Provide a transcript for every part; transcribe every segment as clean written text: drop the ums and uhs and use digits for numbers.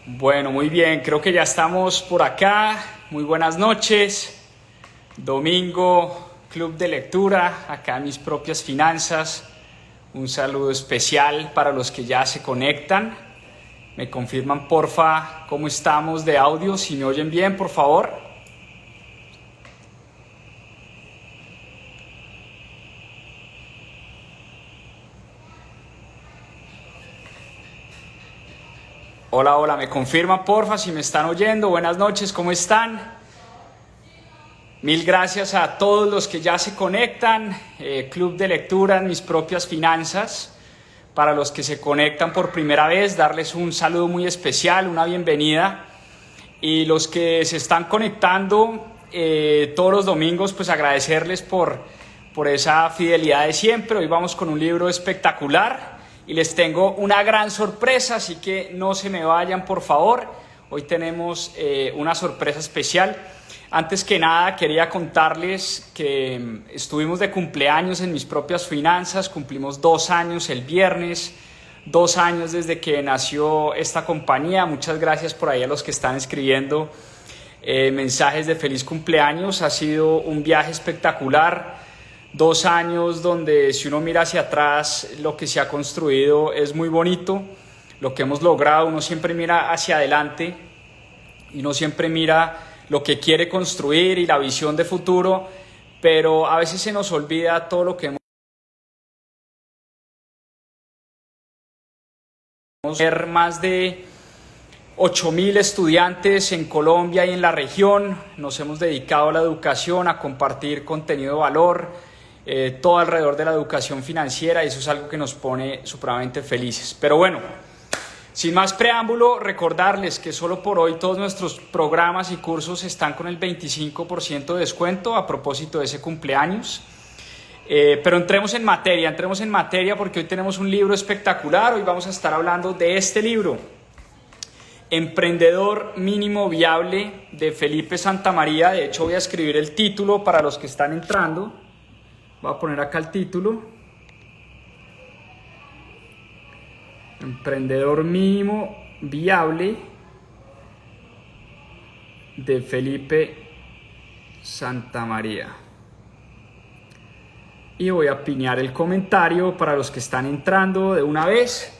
Bueno, muy bien, creo que ya estamos por acá. Muy buenas noches. Domingo, club de lectura, acá en Mis Propias Finanzas. Un saludo especial para los que ya se conectan. Me confirman, porfa, cómo estamos de audio, si me oyen bien, por favor. Hola, hola, me confirman, porfa, si me están oyendo. Buenas noches, ¿cómo están? Mil gracias a todos los que ya se conectan. Club de lectura en Mis Propias Finanzas. Para los que se conectan por primera vez, darles un saludo muy especial, una bienvenida. Y los que se están conectando todos los domingos, pues agradecerles por esa fidelidad de siempre. Hoy vamos con un libro espectacular y les tengo una gran sorpresa, así que no se me vayan, por favor. Hoy tenemos una sorpresa especial. Antes que nada, quería contarles que estuvimos de cumpleaños en Mis Propias Finanzas. Cumplimos 2 años el viernes, 2 años desde que nació esta compañía. Muchas gracias por ahí a los que están escribiendo mensajes de feliz cumpleaños. Ha sido un viaje espectacular. 2 años donde, si uno mira hacia atrás, lo que se ha construido es muy bonito. Lo que hemos logrado, uno siempre mira hacia adelante y uno siempre mira lo que quiere construir y la visión de futuro, pero a veces se nos olvida todo lo que hemos ver más de 8.000 estudiantes en Colombia y en la región. Nos hemos dedicado a la educación, a compartir contenido de valor, todo alrededor de la educación financiera, y eso es algo que nos pone supremamente felices. Pero bueno, sin más preámbulo, recordarles que solo por hoy todos nuestros programas y cursos están con el 25% de descuento a propósito de ese cumpleaños. Pero entremos en materia porque hoy tenemos un libro espectacular. Hoy vamos a estar hablando de este libro, Emprendedor Mínimo Viable, de Felipe Santamaría. De hecho, voy a escribir el título para los que están entrando. Voy a poner acá el título. Emprendedor Mínimo Viable, de Felipe Santamaría. Y voy a piñar el comentario para los que están entrando de una vez,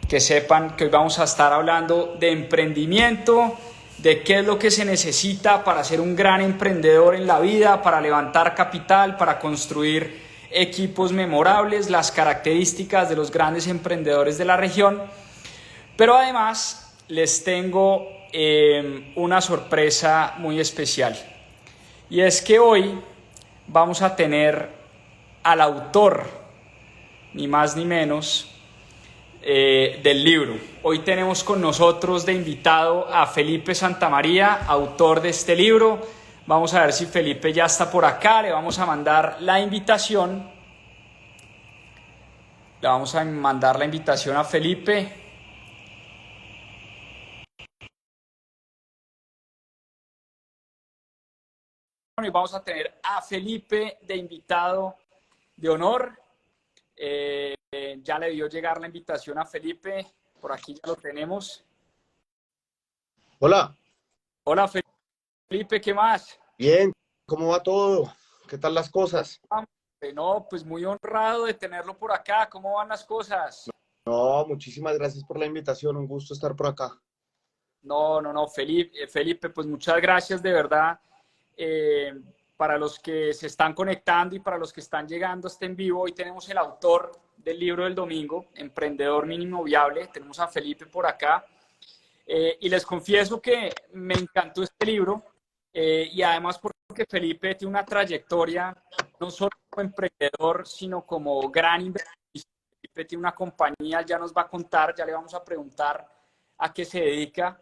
que sepan que hoy vamos a estar hablando de emprendimiento, de qué es lo que se necesita para ser un gran emprendedor en la vida, para levantar capital, para construir equipos memorables, las características de los grandes emprendedores de la región. Pero además les tengo una sorpresa muy especial, y es que hoy vamos a tener al autor, ni más ni menos, del libro. Hoy tenemos con nosotros de invitado a Felipe Santamaría, autor de este libro. Vamos a ver si Felipe ya está por acá. Le vamos a mandar la invitación. Le vamos a mandar la invitación a Felipe. Y vamos a tener a Felipe de invitado de honor. Ya le dio llegar la invitación a Felipe. Por aquí ya lo tenemos. Hola, Hola Felipe, ¿qué más? bien, ¿cómo va todo? ¿Qué tal las cosas? No, pues muy honrado de tenerlo por acá. ¿Cómo van las cosas? No, muchísimas gracias por la invitación, un gusto estar por acá. No, Felipe, pues muchas gracias de verdad. Eh, para los que se están conectando y para los que están llegando a este en vivo, hoy tenemos el autor del libro del domingo, Emprendedor Mínimo Viable. Tenemos a Felipe por acá. Y les confieso que me encantó este libro, y además porque Felipe tiene una trayectoria no solo como emprendedor, sino como gran inversionista. Felipe tiene una compañía, ya nos va a contar, ya le vamos a preguntar a qué se dedica,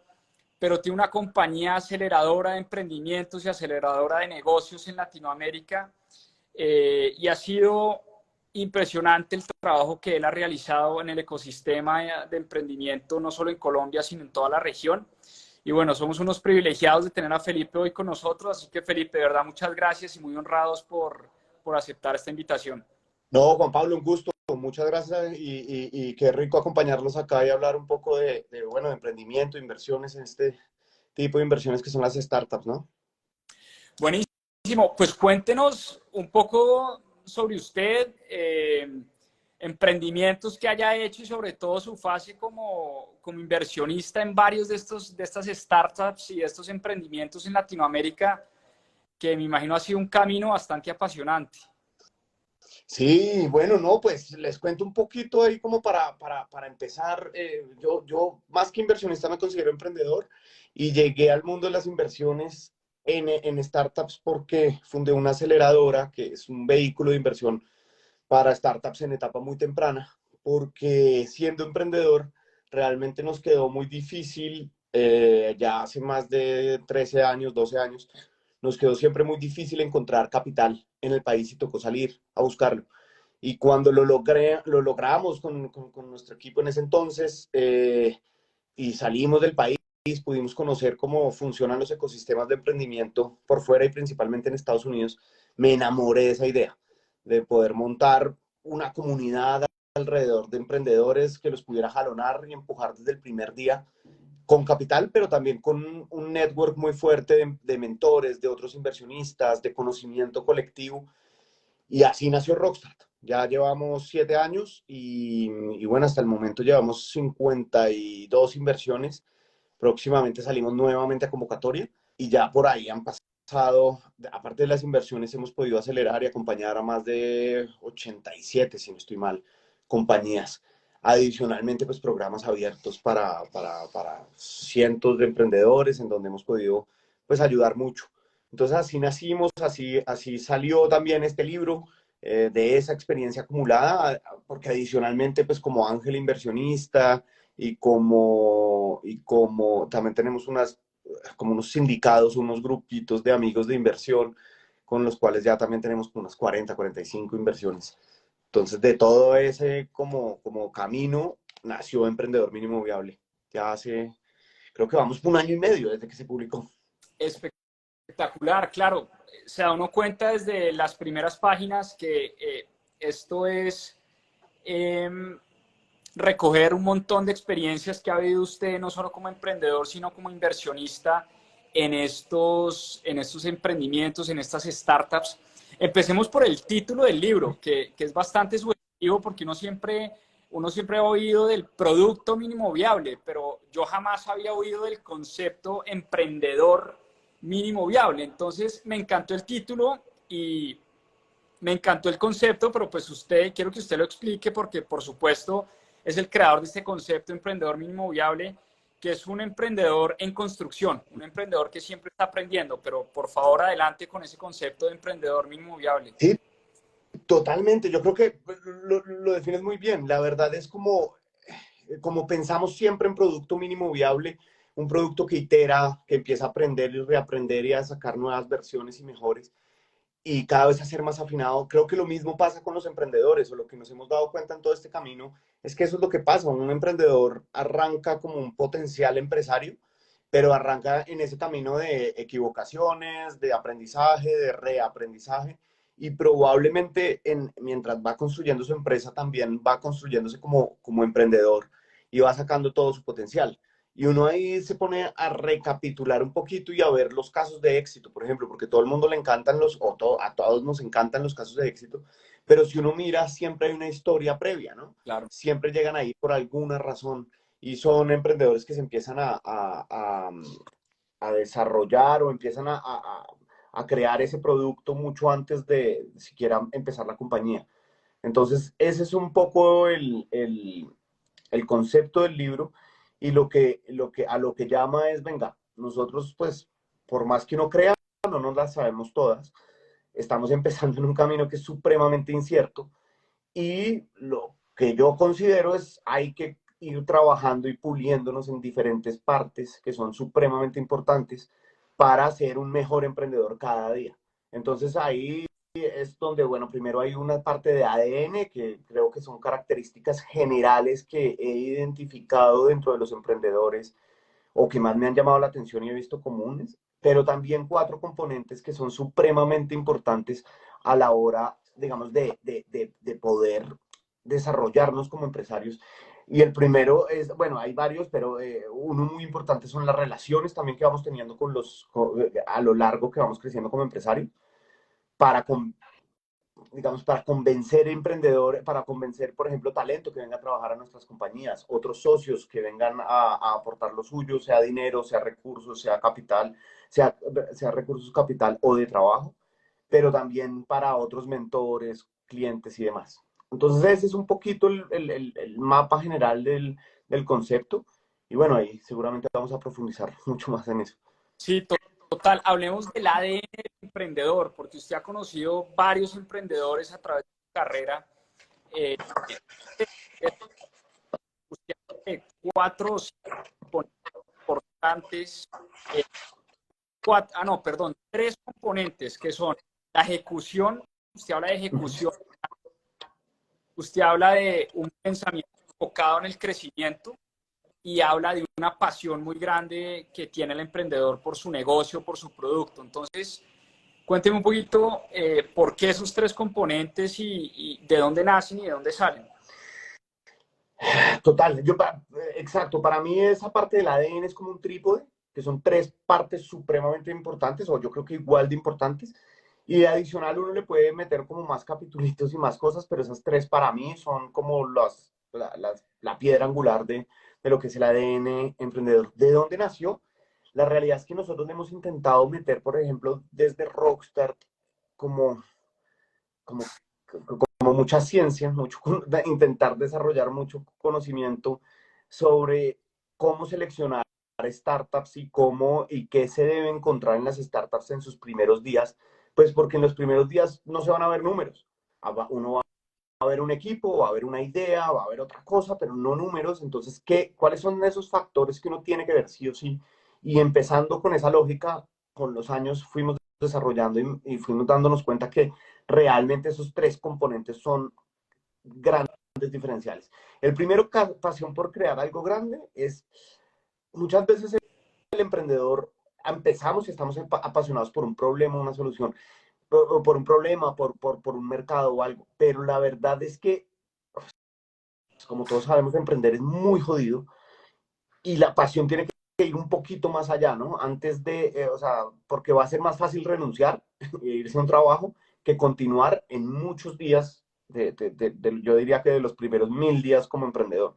pero tiene una compañía aceleradora de emprendimientos y aceleradora de negocios en Latinoamérica, y ha sido impresionante el trabajo que él ha realizado en el ecosistema de emprendimiento, no solo en Colombia, sino en toda la región. Y bueno, somos unos privilegiados de tener a Felipe hoy con nosotros, así que Felipe, de verdad, muchas gracias y muy honrados por aceptar esta invitación. No, Juan Pablo, un gusto. muchas gracias y qué rico acompañarlos acá y hablar un poco bueno, de emprendimiento, inversiones en este tipo de inversiones que son las startups, ¿no? Buenísimo, pues cuéntenos un poco sobre usted, emprendimientos que haya hecho y sobre todo su fase como inversionista en varios de estas startups y de estos emprendimientos en Latinoamérica, que me imagino ha sido un camino bastante apasionante. Sí, bueno, no, pues les cuento un poquito ahí como para empezar. Yo más que inversionista me considero emprendedor y llegué al mundo de las inversiones en startups porque fundé una aceleradora que es un vehículo de inversión para startups en etapa muy temprana, porque siendo emprendedor realmente nos quedó muy difícil, ya hace más de 13 años, 12 años, nos quedó siempre muy difícil encontrar capital en el país y tocó salir a buscarlo. Y cuando lo logramos con nuestro equipo en ese entonces y salimos del país, pudimos conocer cómo funcionan los ecosistemas de emprendimiento por fuera y principalmente en Estados Unidos, me enamoré de esa idea, de poder montar una comunidad alrededor de emprendedores que los pudiera jalonar y empujar desde el primer día con capital, pero también con un network muy fuerte de mentores, de otros inversionistas, de conocimiento colectivo. Y así nació Rockstart. Ya llevamos 7 años y bueno, hasta el momento llevamos 52 inversiones. Próximamente salimos nuevamente a convocatoria y ya por ahí han pasado, aparte de las inversiones, hemos podido acelerar y acompañar a más de 87, si no estoy mal, compañías. Adicionalmente, pues programas abiertos para cientos de emprendedores en donde hemos podido pues ayudar mucho. Entonces así nacimos, así salió también este libro de esa experiencia acumulada, porque adicionalmente pues como ángel inversionista y como también tenemos como unos sindicados, unos grupitos de amigos de inversión con los cuales ya también tenemos unas 40, 45 inversiones. Entonces, de todo ese como camino nació Emprendedor Mínimo Viable. Ya hace, creo que vamos por 1 año y medio desde que se publicó. Espectacular, claro. Se da uno cuenta desde las primeras páginas que esto es eh, recoger un montón de experiencias que ha vivido usted, no solo como emprendedor, sino como inversionista en estos emprendimientos, en estas startups. Empecemos por el título del libro, que es bastante subjetivo porque uno siempre ha oído del producto mínimo viable, pero yo jamás había oído del concepto emprendedor mínimo viable. Entonces me encantó el título y me encantó el concepto, pero pues quiero que usted lo explique porque por supuesto es el creador de este concepto emprendedor mínimo viable, que es un emprendedor en construcción, un emprendedor que siempre está aprendiendo, pero por favor adelante con ese concepto de emprendedor mínimo viable. Sí, totalmente. Yo creo que pues, lo defines muy bien. La verdad es como pensamos siempre en producto mínimo viable, un producto que itera, que empieza a aprender y reaprender y a sacar nuevas versiones y mejores y cada vez a ser más afinado. Creo que lo mismo pasa con los emprendedores, o lo que nos hemos dado cuenta en todo este camino es que eso es lo que pasa. Un emprendedor arranca como un potencial empresario, pero arranca en ese camino de equivocaciones, de aprendizaje, de reaprendizaje, y probablemente mientras va construyendo su empresa también va construyéndose como emprendedor y va sacando todo su potencial. Y uno ahí se pone a recapitular un poquito y a ver los casos de éxito, por ejemplo, porque todo el mundo le encantan a todos nos encantan los casos de éxito, pero si uno mira, siempre hay una historia previa, ¿no? Claro. Siempre llegan ahí por alguna razón y son emprendedores que se empiezan a desarrollar o empiezan a crear ese producto mucho antes de siquiera empezar la compañía. Entonces, ese es un poco el concepto del libro y a lo que llama es, venga, nosotros pues, por más que uno crea, no nos las sabemos todas, estamos empezando en un camino que es supremamente incierto y lo que yo considero es hay que ir trabajando y puliéndonos en diferentes partes que son supremamente importantes para ser un mejor emprendedor cada día. Entonces ahí es donde, bueno, primero hay una parte de ADN que creo que son características generales que he identificado dentro de los emprendedores o que más me han llamado la atención y he visto comunes, pero también 4 componentes que son supremamente importantes a la hora, digamos, de poder desarrollarnos como empresarios. Y el primero es, bueno, hay varios, pero uno muy importante son las relaciones también que vamos teniendo a lo largo que vamos creciendo como empresario, para, digamos, para convencer emprendedores, para convencer, por ejemplo, talento que venga a trabajar a nuestras compañías, otros socios que vengan a aportar lo suyo, sea dinero, sea recursos, sea capital, sea recursos, capital o de trabajo, pero también para otros mentores, clientes y demás. Entonces ese es un poquito el mapa general del concepto y bueno, ahí seguramente vamos a profundizar mucho más en eso. Sí, total. Hablemos del ADN del emprendedor, porque usted ha conocido varios emprendedores a través de su carrera. Eh, usted habla de cuatro o cinco componentes importantes. No, perdón, tres componentes que son la ejecución. Usted habla de ejecución. Usted habla de un pensamiento enfocado en el crecimiento y habla de una pasión muy grande que tiene el emprendedor por su negocio, por su producto. Entonces, cuénteme un poquito por qué esos tres componentes y de dónde nacen y de dónde salen. Total, exacto, para mí esa parte del ADN es como un trípode, que son tres partes supremamente importantes, o yo creo que igual de importantes, y de adicional uno le puede meter como más capitulitos y más cosas, pero esas tres para mí son como la piedra angular de lo que es el ADN emprendedor. ¿De dónde nació? La realidad es que nosotros le hemos intentado meter, por ejemplo, desde Rockstar, como, como como mucha ciencia, intentar desarrollar mucho conocimiento sobre cómo seleccionar startups y cómo y qué se debe encontrar en las startups en sus primeros días, pues porque en los primeros días no se van a ver números. Uno va a ver un equipo, va a haber una idea, va a haber otra cosa, pero no números. Entonces, ¿cuáles son esos factores que uno tiene que ver sí o sí? Y empezando con esa lógica, con los años fuimos desarrollando y fuimos dándonos cuenta que realmente esos tres componentes son grandes diferenciales. El primero, pasión por crear algo grande, es muchas veces el emprendedor empezamos y estamos apasionados por un problema, una solución, por un problema, por un mercado o algo, pero la verdad es que, como todos sabemos, emprender es muy jodido y la pasión tiene que ir un poquito más allá, ¿no? Antes o sea, porque va a ser más fácil renunciar e irse a un trabajo que continuar en muchos días, yo diría que de los primeros 1000 días como emprendedor.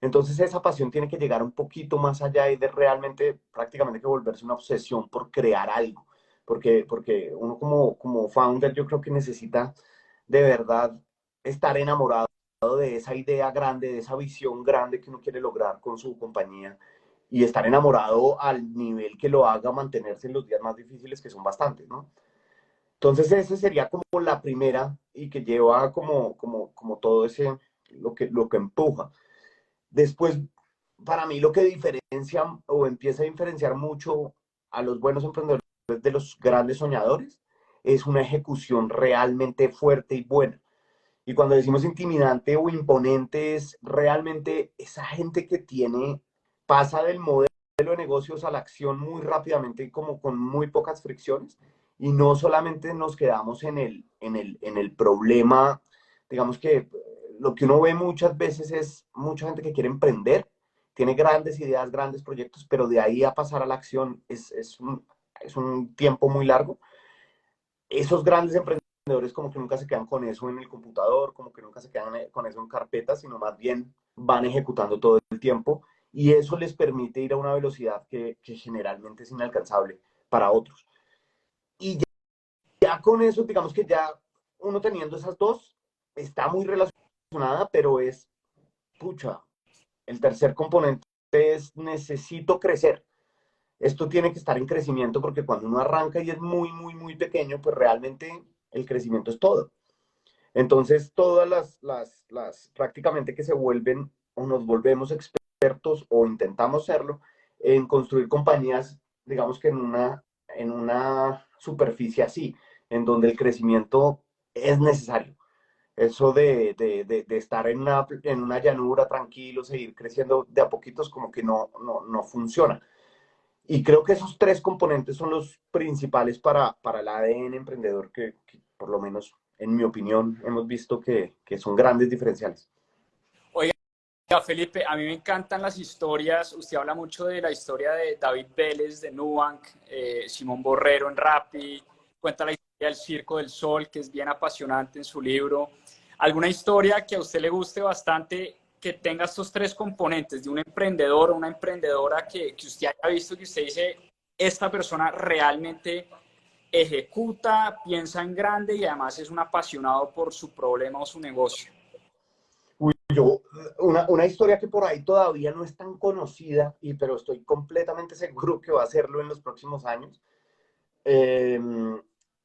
Entonces esa pasión tiene que llegar un poquito más allá y de realmente prácticamente que volverse una obsesión por crear algo. Porque uno como founder yo creo que necesita de verdad estar enamorado de esa idea grande, de esa visión grande que uno quiere lograr con su compañía y estar enamorado al nivel que lo haga mantenerse en los días más difíciles, que son bastantes, ¿no? Entonces esa sería como la primera y que lleva como todo ese, lo que empuja. Después, para mí lo que diferencia o empieza a diferenciar mucho a los buenos emprendedores de los grandes soñadores es una ejecución realmente fuerte y buena. Y cuando decimos intimidante o imponente es realmente esa gente que pasa del modelo de negocios a la acción muy rápidamente y como con muy pocas fricciones. Y no solamente nos quedamos en el problema, digamos que lo que uno ve muchas veces es mucha gente que quiere emprender, tiene grandes ideas, grandes proyectos, pero de ahí a pasar a la acción es un tiempo muy largo. Esos grandes emprendedores como que nunca se quedan con eso en el computador, como que nunca se quedan con eso en carpetas, sino más bien van ejecutando todo el tiempo y eso les permite ir a una velocidad que generalmente es inalcanzable para otros. Y ya con eso, digamos que ya uno teniendo esas dos, está muy relacionada, pero pucha, el tercer componente es necesito crecer. Esto tiene que estar en crecimiento porque cuando uno arranca y es muy, muy, muy pequeño, pues realmente el crecimiento es todo. Entonces, todas prácticamente que se vuelven o nos volvemos expertos o intentamos serlo en construir compañías, digamos que en una superficie así, en donde el crecimiento es necesario. Eso de estar en una llanura tranquilo, seguir creciendo de a poquitos, como que no funciona. Y creo que esos tres componentes son los principales para el ADN emprendedor que por lo menos en mi opinión, hemos visto que son grandes diferenciales. Oiga, Felipe, a mí me encantan las historias. Usted habla mucho de la historia de David Vélez, de Nubank, Simón Borrero en Rappi, cuenta la historia del Circo del Sol, que es bien apasionante en su libro. ¿Alguna historia que a usted le guste bastante que tenga estos tres componentes, de un emprendedor o una emprendedora que usted haya visto que usted dice, esta persona realmente ejecuta, piensa en grande y además es un apasionado por su problema o su negocio? Uy, yo, una historia que por ahí todavía no es tan conocida, pero estoy completamente seguro que va a hacerlo en los próximos años. Eh,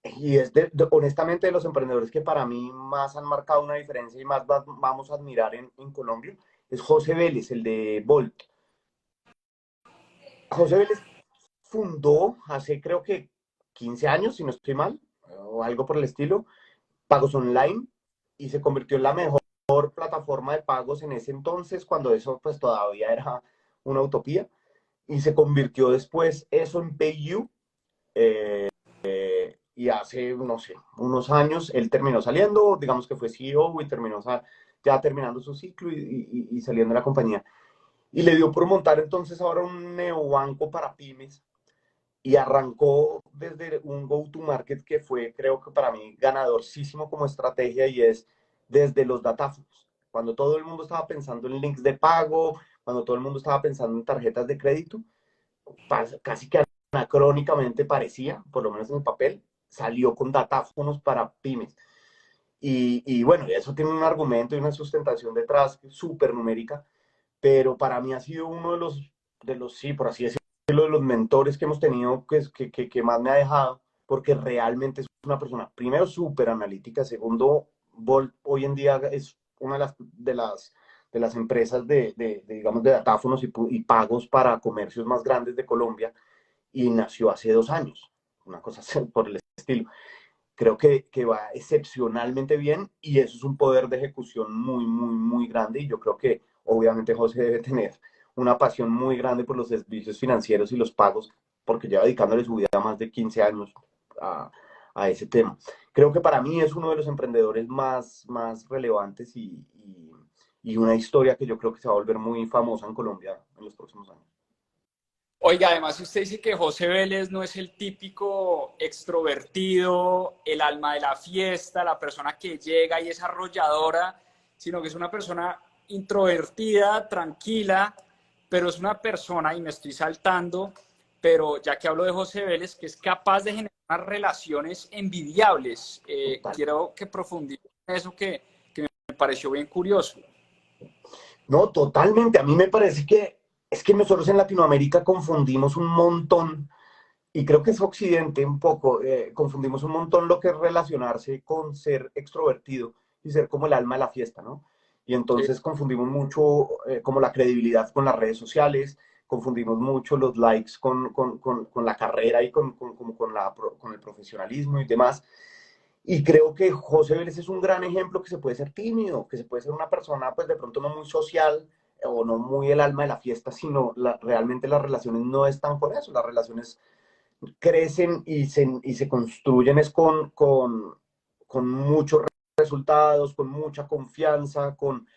y es honestamente de los emprendedores que para mí más han marcado una diferencia y más vamos a admirar en Colombia, es José Vélez, el de Bolt. José Vélez fundó hace creo que 15 años, si no estoy mal, o algo por el estilo, pagos online y se convirtió en la mejor plataforma de pagos en ese entonces, cuando eso pues todavía era una utopía, y se convirtió después eso en PayU, y hace, no sé, unos años él terminó saliendo, digamos que fue CEO y terminó ya terminando su ciclo y saliendo de la compañía. Y le dio por montar entonces ahora un neobanco para pymes y arrancó desde un go-to-market que fue, creo que para mí, ganadorísimo como estrategia y es desde los datáfonos. Cuando todo el mundo estaba pensando en links de pago, cuando todo el mundo estaba pensando en tarjetas de crédito, casi que anacrónicamente parecía, por lo menos en el papel, salió con datáfonos para pymes. Y bueno, eso tiene un argumento y una sustentación detrás súper numérica, pero para mí ha sido uno de los, sí, por así decirlo, de los mentores que hemos tenido que más me ha dejado, porque realmente es una persona, primero, súper analítica, segundo, Bolt hoy en día es una de las empresas digamos, de datáfonos y pagos para comercios más grandes de Colombia, y nació hace 2 años, una cosa así por el estilo. Creo que va excepcionalmente bien y eso es un poder de ejecución muy, muy, muy grande y yo creo que obviamente José debe tener una pasión muy grande por los servicios financieros y los pagos porque lleva dedicándole su vida más de 15 años a, a ese tema. Creo que para mí es uno de los emprendedores más relevantes y una historia que yo creo que se va a volver muy famosa en Colombia en los próximos años. Oiga, además usted dice que José Vélez no es el típico extrovertido, el alma de la fiesta, la persona que llega y es arrolladora, sino que es una persona introvertida, tranquila, pero es una persona, y me estoy saltando, pero ya que hablo de José Vélez, que es capaz de generar unas relaciones envidiables. Total. Quiero que profundice en eso que me pareció bien curioso. No, totalmente. A mí me parece que es que nosotros en Latinoamérica confundimos un montón, y creo que es Occidente un poco, confundimos un montón lo que es relacionarse con ser extrovertido y ser como el alma de la fiesta, ¿no? Y Sí. entonces confundimos mucho como la credibilidad con las redes sociales, confundimos mucho los likes con la carrera y como con el profesionalismo y demás. Y creo que José Vélez es un gran ejemplo que se puede ser tímido, que se puede ser una persona, pues de pronto no muy social o no muy el alma de la fiesta, sino realmente las relaciones no están por eso. Las relaciones crecen y se construyen es con muchos resultados, con mucha confianza, con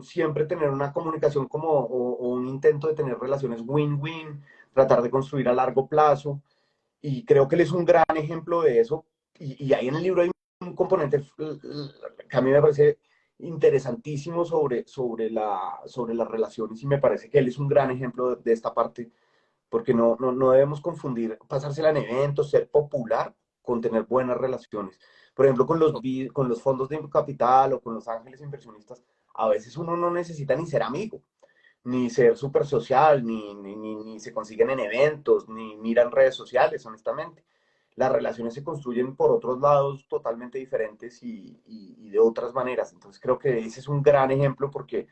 siempre tener una comunicación o un intento de tener relaciones win-win, tratar de construir a largo plazo. Y creo que él es un gran ejemplo de eso. Y ahí en el libro hay un componente que a mí me parece interesantísimo sobre las relaciones y me parece que él es un gran ejemplo de esta parte, porque no debemos confundir pasársela en eventos, ser popular con tener buenas relaciones. Por ejemplo, con los fondos de capital o con los ángeles inversionistas, a veces uno no necesita ni ser amigo, ni ser súper social, ni se consiguen en eventos, ni miran redes sociales, honestamente. Las relaciones se construyen por otros lados totalmente diferentes y de otras maneras. Entonces creo que ese es un gran ejemplo porque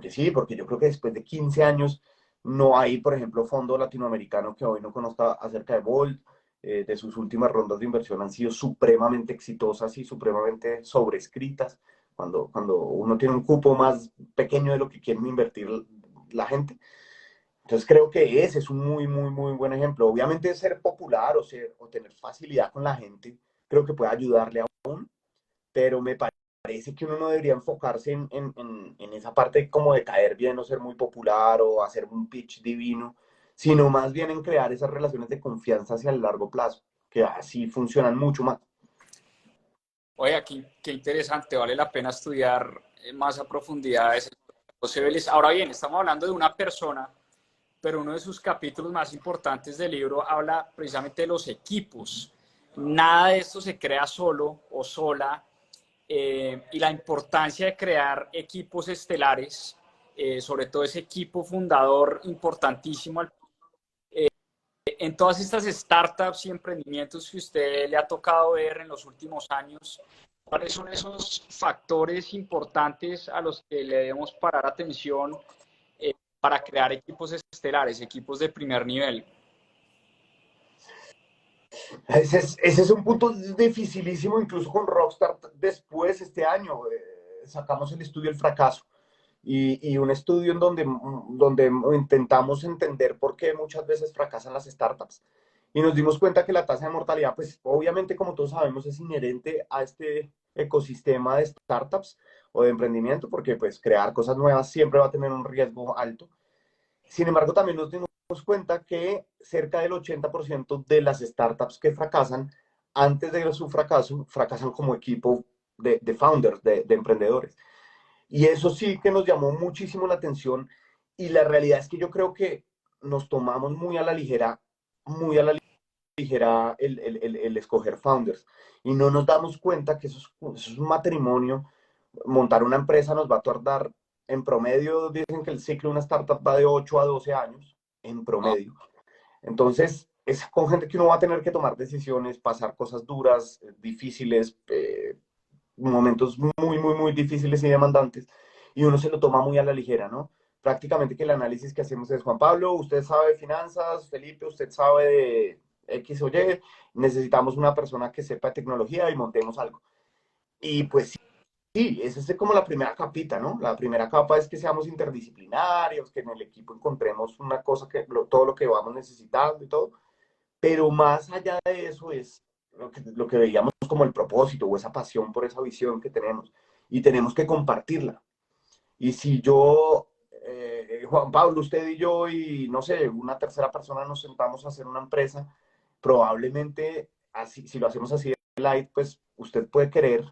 sí, porque yo creo que después de 15 años no hay, por ejemplo, fondo latinoamericano que hoy no conozca acerca de Bolt. De sus últimas rondas de inversión han sido supremamente exitosas y supremamente sobrescritas. Cuando uno tiene un cupo más pequeño de lo que quieren invertir la gente. Entonces creo que ese es un muy, muy, muy buen ejemplo. Obviamente ser popular o tener facilidad con la gente, creo que puede ayudarle a uno, pero me parece que uno no debería enfocarse en esa parte como de caer bien o ser muy popular o hacer un pitch divino, sino más bien en crear esas relaciones de confianza hacia el largo plazo, que así funcionan mucho más. Oiga, qué interesante, vale la pena estudiar más a profundidad ese José Vélez. Ahora bien, estamos hablando de una persona, pero uno de sus capítulos más importantes del libro habla precisamente de los equipos. Nada de esto se crea solo o sola, y la importancia de crear equipos estelares, sobre todo ese equipo fundador importantísimo en todas estas startups y emprendimientos que usted le ha tocado ver en los últimos años. ¿Cuáles son esos factores importantes a los que le debemos parar atención para crear equipos estelares, equipos de primer nivel? Ese es un punto dificilísimo, incluso con Rockstar después, este año, sacamos el estudio El Fracaso y un estudio en donde intentamos entender por qué muchas veces fracasan las startups. Y nos dimos cuenta que la tasa de mortalidad, pues obviamente como todos sabemos, es inherente a este ecosistema de startups o de emprendimiento, porque pues crear cosas nuevas siempre va a tener un riesgo alto. Sin embargo, también nos dimos cuenta que cerca del 80% de las startups que fracasan, antes de su fracaso, fracasan como equipo de founders, de emprendedores. Y eso sí que nos llamó muchísimo la atención y la realidad es que yo creo que nos tomamos muy a la ligera el escoger founders y no nos damos cuenta que eso es un matrimonio. Montar una empresa nos va a tardar, en promedio, dicen que el ciclo de una startup va de 8 a 12 años, en promedio. Entonces, es con gente que uno va a tener que tomar decisiones, pasar cosas duras, difíciles, momentos muy difíciles y demandantes, y uno se lo toma muy a la ligera, ¿no? Prácticamente que el análisis que hacemos es: Juan Pablo, usted sabe de finanzas, Felipe, usted sabe de X o Y, necesitamos una persona que sepa de tecnología y montemos algo. Y pues sí, esa es como la primera capita, ¿no? La primera capa es que seamos interdisciplinarios, que en el equipo encontremos una cosa, todo lo que vamos necesitando y todo, pero más allá de eso es lo que veíamos como el propósito o esa pasión por esa visión que tenemos y tenemos que compartirla. Y si yo, Juan Pablo, usted y yo y no sé, una tercera persona nos sentamos a hacer una empresa, probablemente así, si lo hacemos así de light, pues usted puede querer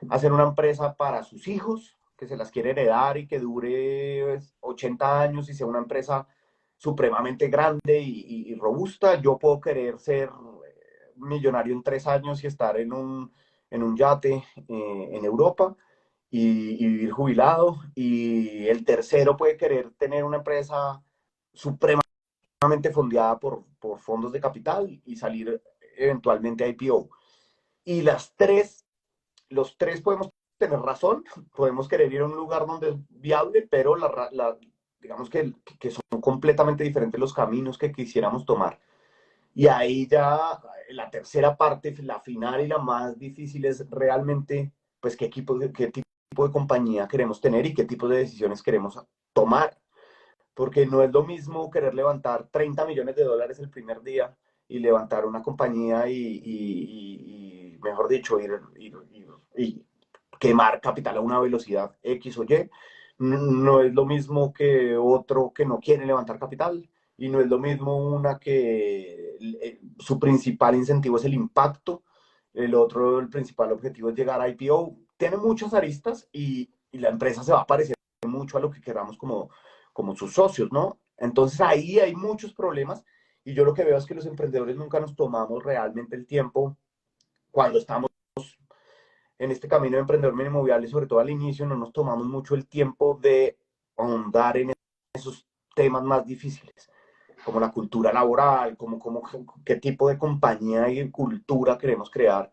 hacer una empresa para sus hijos, que se las quiere heredar y que dure, pues, 80 años y sea una empresa supremamente grande y robusta. Yo puedo querer ser millonario en 3 años y estar en un yate en Europa y vivir jubilado. Y el tercero puede querer tener una empresa supremamente fondeada por fondos de capital y salir eventualmente a IPO. Y los tres podemos tener razón, podemos querer ir a un lugar donde es viable, pero digamos que son completamente diferentes los caminos que quisiéramos tomar. Y ahí ya la tercera parte, la final y la más difícil es realmente, pues, qué tipo de compañía queremos tener y qué tipo de decisiones queremos tomar. Porque no es lo mismo querer levantar 30 millones de dólares el primer día y levantar una compañía y mejor dicho, y quemar capital a una velocidad X o Y. No es lo mismo que otro que no quiere levantar capital y no es lo mismo una que su principal incentivo es el impacto, el otro, el principal objetivo es llegar a IPO. Tiene muchas aristas y la empresa se va a parecer mucho a lo que queramos como sus socios, ¿no? Entonces ahí hay muchos problemas y yo lo que veo es que los emprendedores nunca nos tomamos realmente el tiempo cuando estamos en este camino de emprendedor inmobiliario, sobre todo al inicio, no nos tomamos mucho el tiempo de ahondar en esos temas más difíciles, como la cultura laboral, qué tipo de compañía y cultura queremos crear.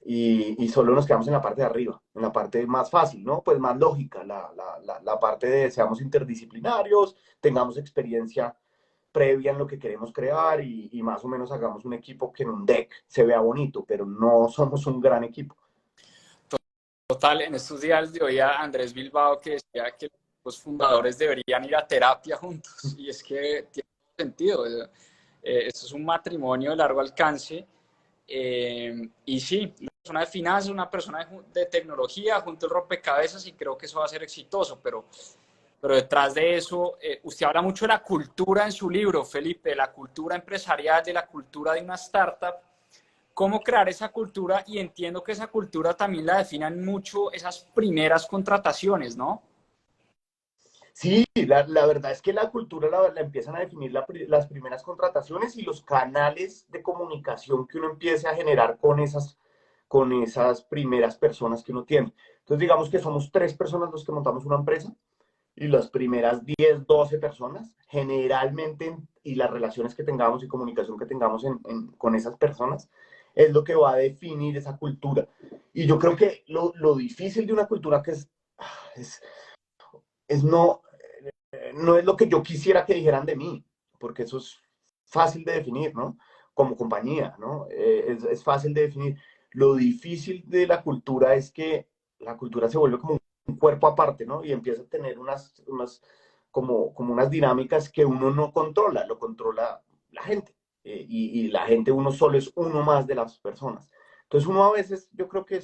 Y solo nos quedamos en la parte de arriba, en la parte más fácil, ¿no? Pues más lógica, la parte de seamos interdisciplinarios, tengamos experiencia previa en lo que queremos crear y más o menos hagamos un equipo que en un deck se vea bonito, pero no somos un gran equipo. Total, en estos días de oía a Andrés Bilbao que decía que los fundadores deberían ir a terapia juntos y es que tiene sentido. Esto es un matrimonio de largo alcance y sí, persona de finanzas, una persona de tecnología, junto el rompecabezas y creo que eso va a ser exitoso, pero detrás de eso, usted habla mucho de la cultura en su libro, Felipe, de la cultura empresarial, de la cultura de una startup. ¿Cómo crear esa cultura? Y entiendo que esa cultura también la definan mucho esas primeras contrataciones, ¿no? Sí, la verdad es que la cultura la empiezan a definir las primeras contrataciones y los canales de comunicación que uno empiece a generar con esas primeras personas que uno tiene. Entonces, digamos que somos 3 personas los que montamos una empresa y las primeras 10, 12 personas, generalmente, y las relaciones que tengamos y comunicación que tengamos con esas personas, es lo que va a definir esa cultura. Y yo creo que lo difícil de una cultura que es, es no, no es lo que yo quisiera que dijeran de mí, porque eso es fácil de definir, ¿no? Como compañía, ¿no? Es fácil de definir. Lo difícil de la cultura es que la cultura se vuelve como un cuerpo aparte, ¿no? Y empieza a tener como unas dinámicas que uno no controla, lo controla la gente. Y la gente, uno solo es uno más de las personas. Entonces uno a veces, yo creo que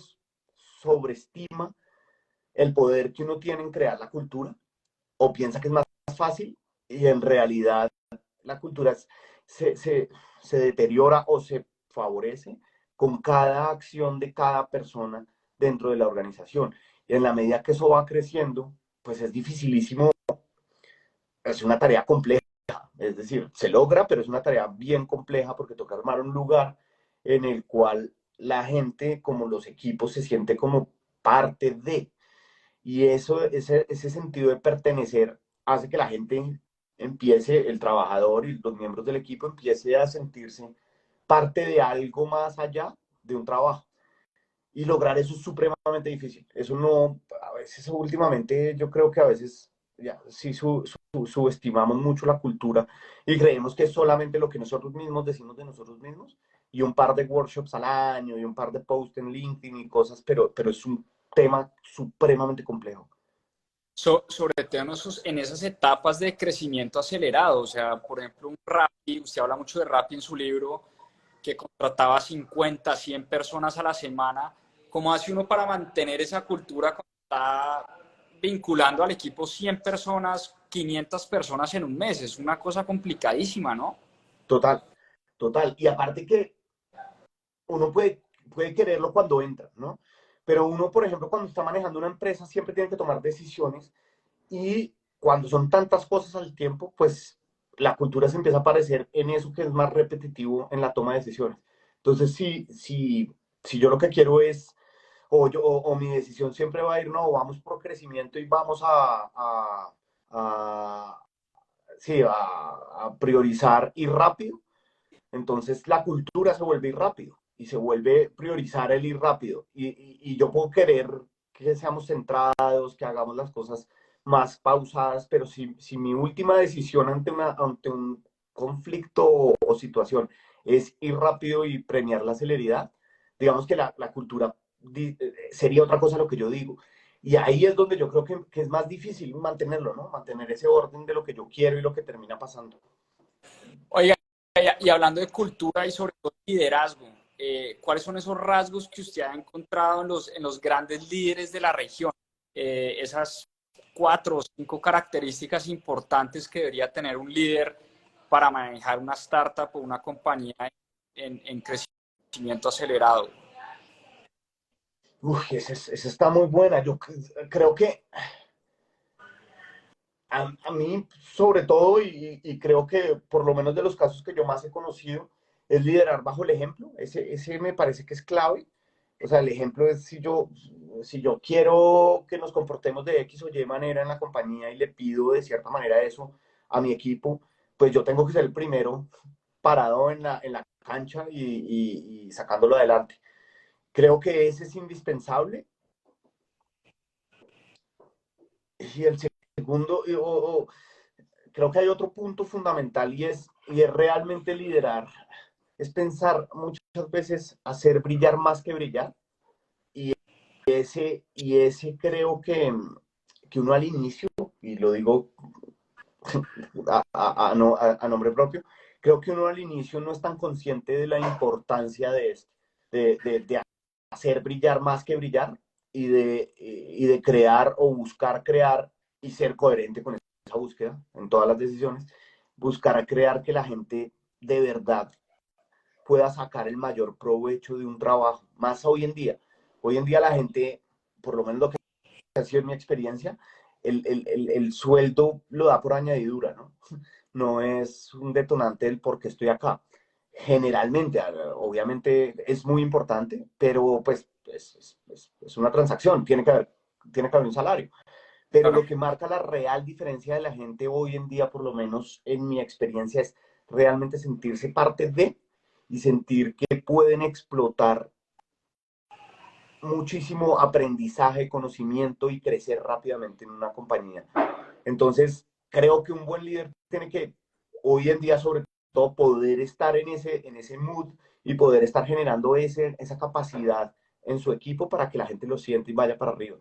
sobreestima el poder que uno tiene en crear la cultura o piensa que es más fácil y en realidad la cultura se, se, se deteriora o se favorece con cada acción de cada persona dentro de la organización. Y en la medida que eso va creciendo, pues es dificilísimo, es una tarea compleja, es decir, se logra, pero es una tarea bien compleja porque toca armar un lugar en el cual la gente, como los equipos, se siente como parte de, y eso, ese sentido de pertenecer hace que la gente empiece, el trabajador y los miembros del equipo empiece a sentirse parte de algo más allá de un trabajo. Y lograr eso es supremamente difícil. Eso no, a veces últimamente yo creo que a veces ya, sí subestimamos mucho la cultura y creemos que es solamente lo que nosotros mismos decimos de nosotros mismos y un par de workshops al año y un par de posts en LinkedIn y cosas, pero es un tema supremamente complejo. Sobre todo en esas etapas de crecimiento acelerado, o sea, por ejemplo, un Rappi, usted habla mucho de Rappi en su libro, que contrataba 50, 100 personas a la semana. ¿Cómo hace uno para mantener esa cultura cuando está vinculando al equipo 100 personas, 500 personas en un mes? Es una cosa complicadísima, ¿no? Total, total. Y aparte que uno puede quererlo cuando entra, ¿no? Pero uno, por ejemplo, cuando está manejando una empresa, siempre tiene que tomar decisiones y cuando son tantas cosas al tiempo, pues la cultura se empieza a parecer en eso que es más repetitivo en la toma de decisiones. Entonces, si yo lo que quiero es, o mi decisión siempre va a ir, no, vamos por crecimiento y vamos a, sí, a priorizar ir rápido, entonces la cultura se vuelve ir rápido y se vuelve priorizar el ir rápido. Y yo puedo querer que seamos centrados, que hagamos las cosas más pausadas, pero si mi última decisión ante un conflicto o situación es ir rápido y premiar la celeridad, digamos que la cultura sería otra cosa lo que yo digo. Y ahí es donde yo creo que es más difícil mantenerlo, ¿no? Mantener ese orden de lo que yo quiero y lo que termina pasando. Oiga, y hablando de cultura y sobre todo liderazgo, ¿cuáles son esos rasgos que usted ha encontrado en los grandes líderes de la región? Esas 4 o 5 características importantes que debería tener un líder para manejar una startup o una compañía en crecimiento acelerado. Uy, esa está muy buena. Yo creo que a mí, sobre todo, y creo que por lo menos de los casos que yo más he conocido, es liderar bajo el ejemplo. Ese me parece que es clave. O sea, el ejemplo es si yo quiero que nos comportemos de X o Y manera en la compañía y le pido de cierta manera eso a mi equipo, pues yo tengo que ser el primero parado en la cancha y sacándolo adelante. Creo que ese es indispensable. Y el segundo, creo que hay otro punto fundamental y es realmente liderar. Es pensar muchas veces hacer brillar más que brillar. Y ese creo que uno al inicio, y lo digo a nombre propio, creo que uno al inicio no es tan consciente de la importancia de esto, de hacer brillar más que brillar y de crear o buscar crear y ser coherente con esa búsqueda en todas las decisiones, buscar crear que la gente de verdad pueda sacar el mayor provecho de un trabajo, más hoy en día. Hoy en día la gente, por lo menos lo que ha sido en mi experiencia, el sueldo lo da por añadidura, ¿no? No es un detonante del por qué estoy acá. Generalmente, obviamente es muy importante, pero pues es una transacción, tiene que haber un salario. Pero Claro. lo que marca la real diferencia de la gente hoy en día, por lo menos en mi experiencia, es realmente sentirse parte de y sentir que pueden explotar muchísimo aprendizaje, conocimiento y crecer rápidamente en una compañía. Entonces, creo que un buen líder tiene que, hoy en día sobre todo, poder estar en ese mood y poder estar generando esa capacidad en su equipo para que la gente lo sienta y vaya para arriba.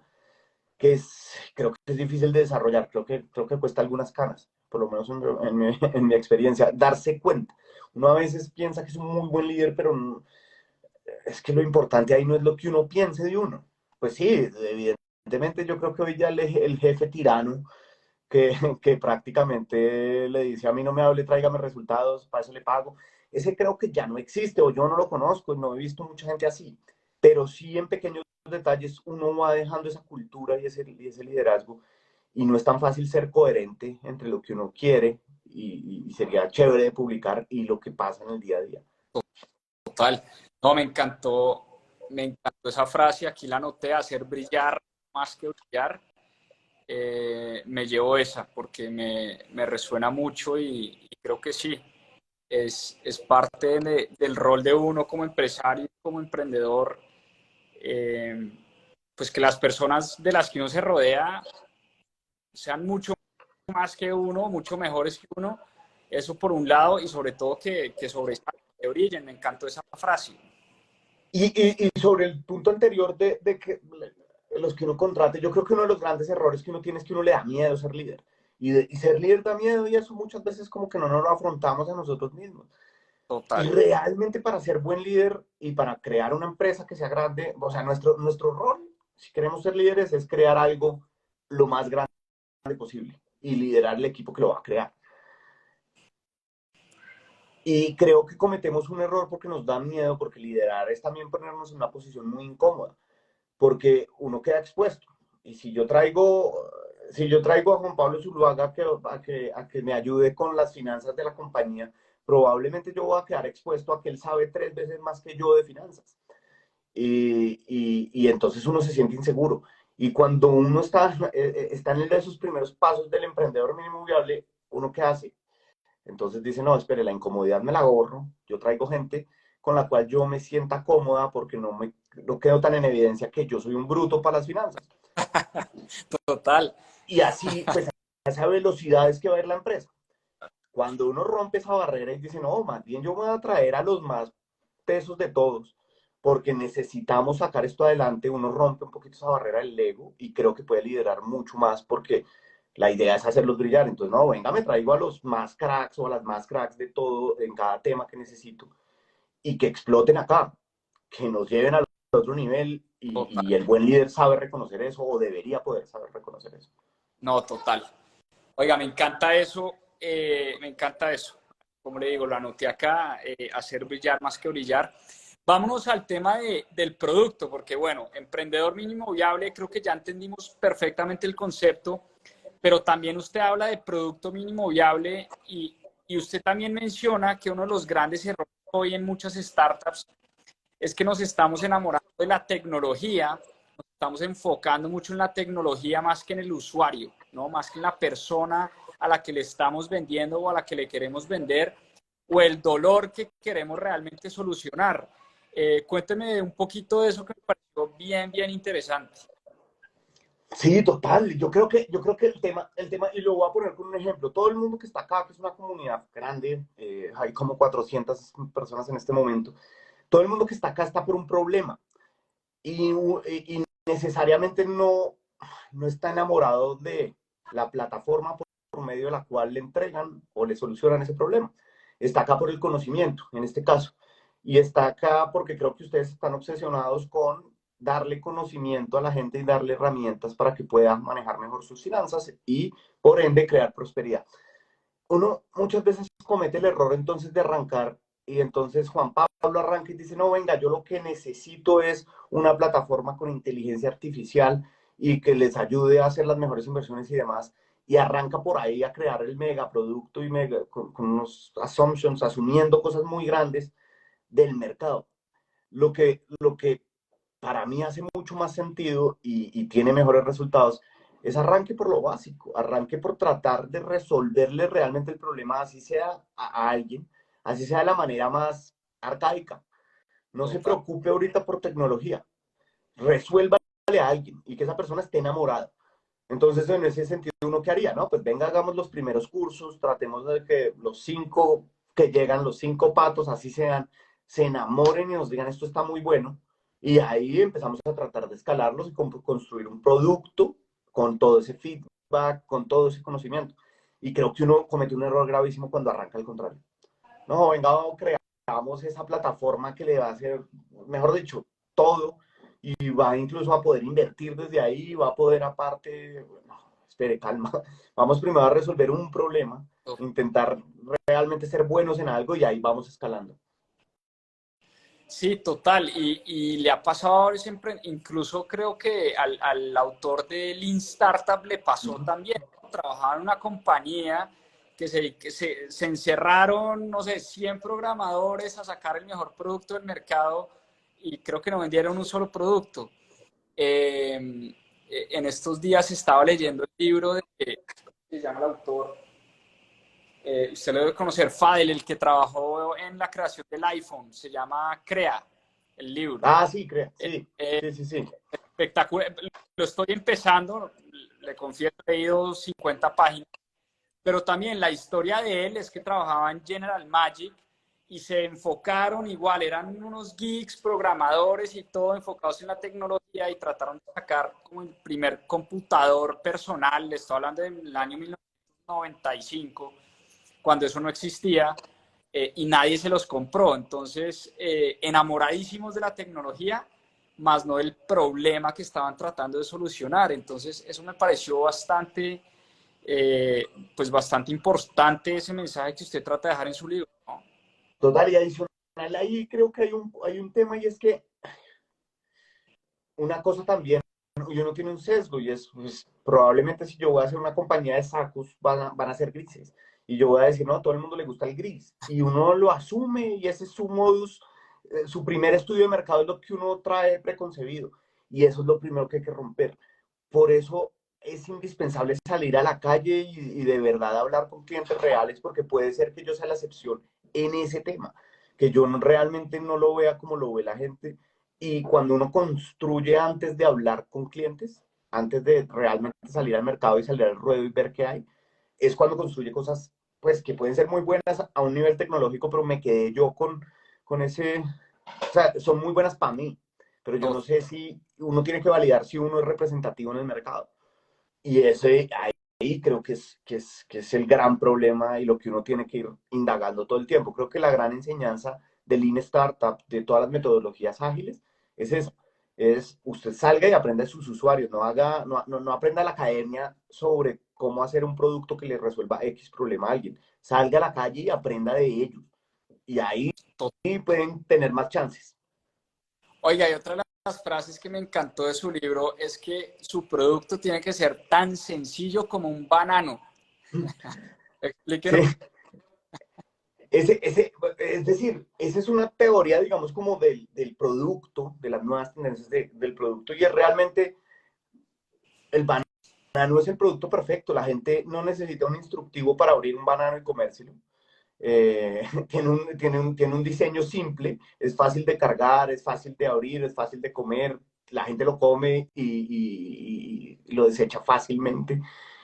Creo que es difícil de desarrollar, creo que cuesta algunas canas, por lo menos en mi experiencia, darse cuenta. Uno a veces piensa que es un muy buen líder, pero es que lo importante ahí no es lo que uno piense de uno. Pues sí, evidentemente yo creo que hoy ya el jefe tirano que prácticamente le dice a mí no me hable, tráigame resultados, para eso le pago. Ese creo que ya no existe o yo no lo conozco, no he visto mucha gente así, pero sí en pequeños detalles uno va dejando esa cultura y ese liderazgo y no es tan fácil ser coherente entre lo que uno quiere y sería chévere de publicar y lo que pasa en el día a día. Total. No, me encantó esa frase, aquí la anoté, hacer brillar más que brillar. Me llevo esa porque me resuena mucho y creo que sí, es parte del rol de uno como empresario, como emprendedor, eh, pues que las personas de las que uno se rodea sean mucho más que uno, mucho mejores que uno, eso por un lado, y sobre todo que sobresalgan, que brillen, me encantó esa frase. Y sobre el punto anterior de que los que uno contrate, yo creo que uno de los grandes errores que uno tiene es que uno le da miedo ser líder. Y ser líder da miedo y eso muchas veces como que no nos lo afrontamos a nosotros mismos. Y Total. realmente para ser buen líder y para crear una empresa que sea grande, o sea, nuestro rol, si queremos ser líderes, es crear algo lo más grande posible y liderar el equipo que lo va a crear. Y creo que cometemos un error porque nos da miedo, porque liderar es también ponernos en una posición muy incómoda, porque uno queda expuesto. Y si yo traigo a Juan Pablo Zuluaga a que me ayude con las finanzas de la compañía, probablemente yo voy a quedar expuesto a que él sabe 3 veces más que yo de finanzas. Y entonces uno se siente inseguro. Y cuando uno está en esos primeros pasos del emprendedor mínimo viable, ¿uno qué hace? Entonces dice, no, espere, la incomodidad me la ahorro, yo traigo gente con la cual yo me sienta cómoda porque no quedo tan en evidencia que yo soy un bruto para las finanzas. Total. Y así, pues, a esa velocidad es que va a ir la empresa. Cuando uno rompe esa barrera y dice, no, más bien yo voy a traer a los más tesos de todos, porque necesitamos sacar esto adelante, uno rompe un poquito esa barrera del ego y creo que puede liderar mucho más porque la idea es hacerlos brillar. Entonces, no, venga, me traigo a los más cracks o a las más cracks de todo en cada tema que necesito y que exploten acá, que nos lleven al otro nivel y Total. el buen líder sabe reconocer eso o debería poder saber reconocer eso. No, total. Oiga, me encanta eso, me encanta eso. Como le digo, lo anoté acá, hacer brillar más que brillar. Vámonos al tema del producto, porque bueno, emprendedor mínimo viable, creo que ya entendimos perfectamente el concepto, pero también usted habla de producto mínimo viable y usted también menciona que uno de los grandes errores hoy en muchas startups es que nos estamos enamorando de la tecnología, nos estamos enfocando mucho en la tecnología más que en el usuario, ¿no? Más que en la persona a la que le estamos vendiendo o a la que le queremos vender o el dolor que queremos realmente solucionar. Cuénteme un poquito de eso que me pareció bien, bien interesante. Sí, total. Yo creo que el tema, y lo voy a poner con un ejemplo. Todo el mundo que está acá, que es una comunidad grande, hay como 400 personas en este momento. Todo el mundo que está acá está por un problema y necesariamente no está enamorado de la plataforma por medio de la cual le entregan o le solucionan ese problema. Está acá por el conocimiento, en este caso. y está acá porque creo que ustedes están obsesionados con darle conocimiento a la gente y darle herramientas para que pueda manejar mejor sus finanzas y, por ende, crear prosperidad. Uno muchas veces comete el error entonces de arrancar y entonces Juan Pablo arranca y dice, no, venga, yo lo que necesito es una plataforma con inteligencia artificial y que les ayude a hacer las mejores inversiones y demás. Y arranca por ahí a crear el megaproducto y con unos assumptions, asumiendo cosas muy grandes del mercado. Lo que para mí hace mucho más sentido y tiene mejores resultados es arranque por lo básico, arranque por tratar de resolverle realmente el problema, así sea a alguien, así sea de la manera más arcaica. No se Total. preocupe ahorita por tecnología, resuélvale a alguien y que esa persona esté enamorada. Entonces, en ese sentido, ¿uno qué haría? No, pues venga, hagamos los primeros cursos, tratemos de que los 5 que llegan, los 5 patos, así sean, se enamoren y nos digan esto está muy bueno. Y ahí empezamos a tratar de escalarlos y construir un producto con todo ese feedback, con todo ese conocimiento. Y creo que uno comete un error gravísimo cuando arranca al contrario. No, venga, creamos esa plataforma que le va a hacer, mejor dicho, todo y va incluso a poder invertir desde ahí, va a poder aparte, no, espere, calma, vamos primero a resolver un problema, intentar realmente ser buenos en algo y ahí vamos escalando. Sí, total. Y le ha pasado ahora siempre, incluso creo que al autor de Lean Startup le pasó también. Trabajaba en una compañía que se encerraron, no sé, 100 programadores a sacar el mejor producto del mercado y creo que no vendieron un solo producto. En estos días estaba leyendo el libro de, se llama el autor, usted lo debe conocer, Fadel, el que trabajó en la creación del iPhone, se llama Crea, el libro. Ah, sí, Eh, sí, eh, sí, sí, sí. Espectacular, lo estoy empezando, le confieso, he leído 50 páginas, pero también la historia de él es que trabajaba en General Magic y se enfocaron igual, eran unos geeks, programadores y todo enfocados en la tecnología y trataron de sacar como el primer computador personal, le estoy hablando del año 1995, cuando eso no existía, y nadie se los compró. Entonces, enamoradísimos de la tecnología, más no del problema que estaban tratando de solucionar. Entonces, eso me pareció bastante, pues bastante importante ese mensaje que usted trata de dejar en su libro, ¿no? Total, y adicional ahí creo que hay un tema y es que una cosa también, y uno tiene un sesgo y es, pues, probablemente si yo voy a hacer una compañía de sacos, van a ser grises. Y yo voy a decir, no, a todo el mundo le gusta el gris. Y uno lo asume y ese es su modus, su primer estudio de mercado es lo que uno trae preconcebido. Y eso es lo primero que hay que romper. Por eso es indispensable salir a la calle y de verdad hablar con clientes reales, porque puede ser que yo sea la excepción en ese tema, que yo realmente no lo vea como lo ve la gente y cuando uno construye antes de hablar con clientes, antes de realmente salir al mercado y salir al ruedo y ver qué hay, es cuando construye cosas pues que pueden ser muy buenas a un nivel tecnológico, pero me quedé yo con ese, o sea, son muy buenas para mí, pero yo no sé si uno tiene que validar si uno es representativo en el mercado. Y ese ahí creo que es el gran problema y lo que uno tiene que ir indagando todo el tiempo. Creo que la gran enseñanza del Lean Startup, de todas las metodologías ágiles, es eso. Es usted salga y aprenda de sus usuarios, no aprenda a la academia sobre cómo hacer un producto que le resuelva X problema a alguien. Salga a la calle y aprenda de ellos. Y ahí pueden tener más chances. Oiga, y otra de las frases que me encantó de su libro es que su producto tiene que ser tan sencillo como un banano. Sí, Explíquenos. es decir, esa es una teoría, digamos, como del producto, de las nuevas tendencias del producto, y es realmente el banano es el producto perfecto. La gente no necesita un instructivo para abrir un banano y comérselo. Tiene un diseño simple, es fácil de cargar, es fácil de abrir, es fácil de comer, la gente lo come y lo desecha fácilmente.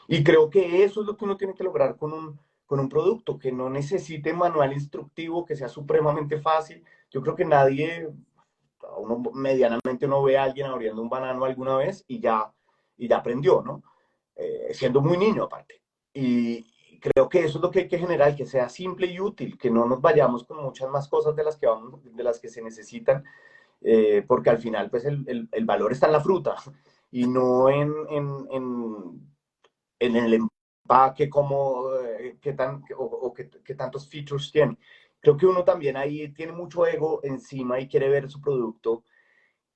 Y creo que eso es lo que uno tiene que lograr con un producto, que no necesite manual instructivo, que sea supremamente fácil. Yo creo que nadie, uno medianamente uno ve a alguien abriendo un banano alguna vez y ya aprendió, ¿no? Siendo muy niño aparte. Y creo que eso es lo que hay que generar, que sea simple y útil, que no nos vayamos con muchas más cosas de las que, vamos, de las que se necesitan, porque al final pues el valor está en la fruta y no en el empaque, como, qué, tan, o qué tantos features tiene. Creo que uno también ahí tiene mucho ego encima y quiere ver su producto,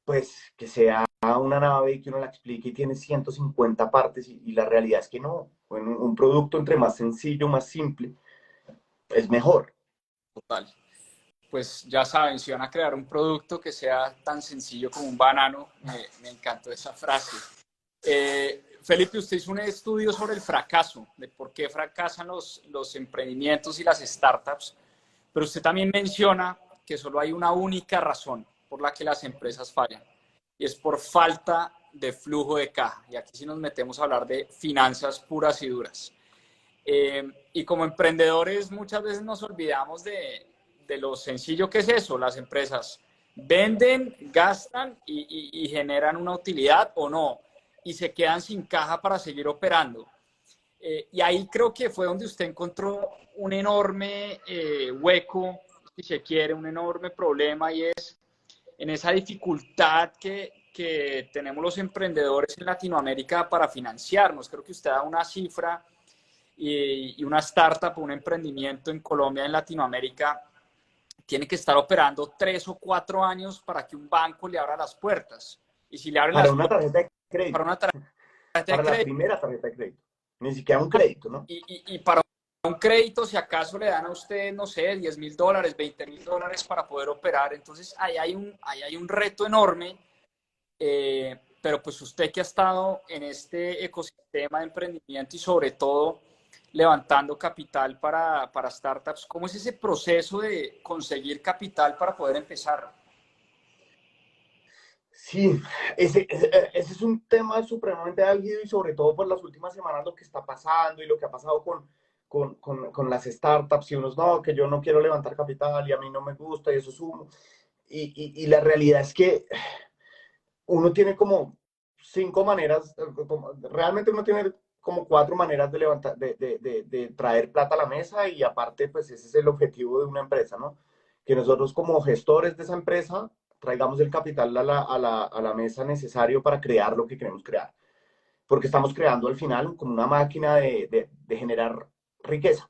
pues que sea una nave y que uno la explique y tiene 150 partes y la realidad es que no. Bueno, un producto entre más sencillo, más simple, es mejor. Total. Pues ya saben, si van a crear un producto que sea tan sencillo como un banano, me encantó esa frase. Felipe, usted hizo un estudio sobre el fracaso, de por qué fracasan los emprendimientos y las startups, pero usted también menciona que solo hay una única razón por la que las empresas fallan, y es por falta de flujo de caja. Y aquí sí nos metemos a hablar de finanzas puras y duras. Y como emprendedores muchas veces nos olvidamos de lo sencillo que es eso. Las empresas venden, gastan y generan una utilidad o no, y se quedan sin caja para seguir operando. Y ahí creo que fue donde usted encontró un enorme hueco, si se quiere, un enorme problema, y es en esa dificultad que tenemos los emprendedores en Latinoamérica para financiarnos. Creo que usted da una cifra y una startup, un emprendimiento en Colombia, en Latinoamérica, tiene que estar operando 3 o 4 años para que un banco le abra las puertas. Y si le abren Para las una puertas tarjeta de para crédito, una tarjeta de para la crédito, primera tarjeta de crédito, ni siquiera un crédito, ¿no? y para un crédito, si acaso le dan a usted, no sé, $10,000, $20,000 para poder operar. Entonces, ahí hay un reto enorme. Pero pues usted que ha estado en este ecosistema de emprendimiento y sobre todo levantando capital para startups, ¿cómo es ese proceso de conseguir capital para poder empezar? Sí, ese es un tema supremamente álgido y sobre todo por las últimas semanas lo que está pasando y lo que ha pasado con las startups y unos, no, que yo no quiero levantar capital y a mí no me gusta y eso es humo. Y la realidad es que uno tiene como 5 maneras, realmente uno tiene como 4 maneras de levantar, de traer plata a la mesa y aparte pues ese es el objetivo de una empresa, ¿no? Que nosotros como gestores de esa empresa traigamos el capital a la mesa necesario para crear lo que queremos crear. Porque estamos creando al final como una máquina de generar riqueza.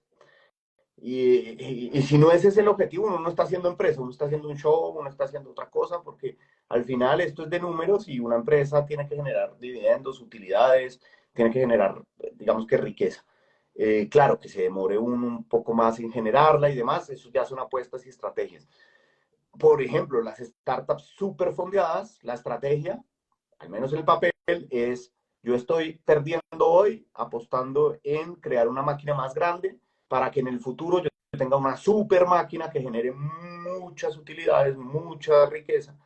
Y si no ese es el objetivo, uno no está haciendo empresa, uno está haciendo un show, uno está haciendo otra cosa, porque al final esto es de números y una empresa tiene que generar dividendos, utilidades, tiene que generar, digamos que riqueza. Claro, que se demore uno un poco más en generarla y demás, eso ya son apuestas y estrategias. Por ejemplo, las startups súper fondeadas, la estrategia, al menos en el papel, es yo estoy perdiendo hoy apostando en crear una máquina más grande para que en el futuro yo tenga una super máquina que genere muchas utilidades, mucha riqueza.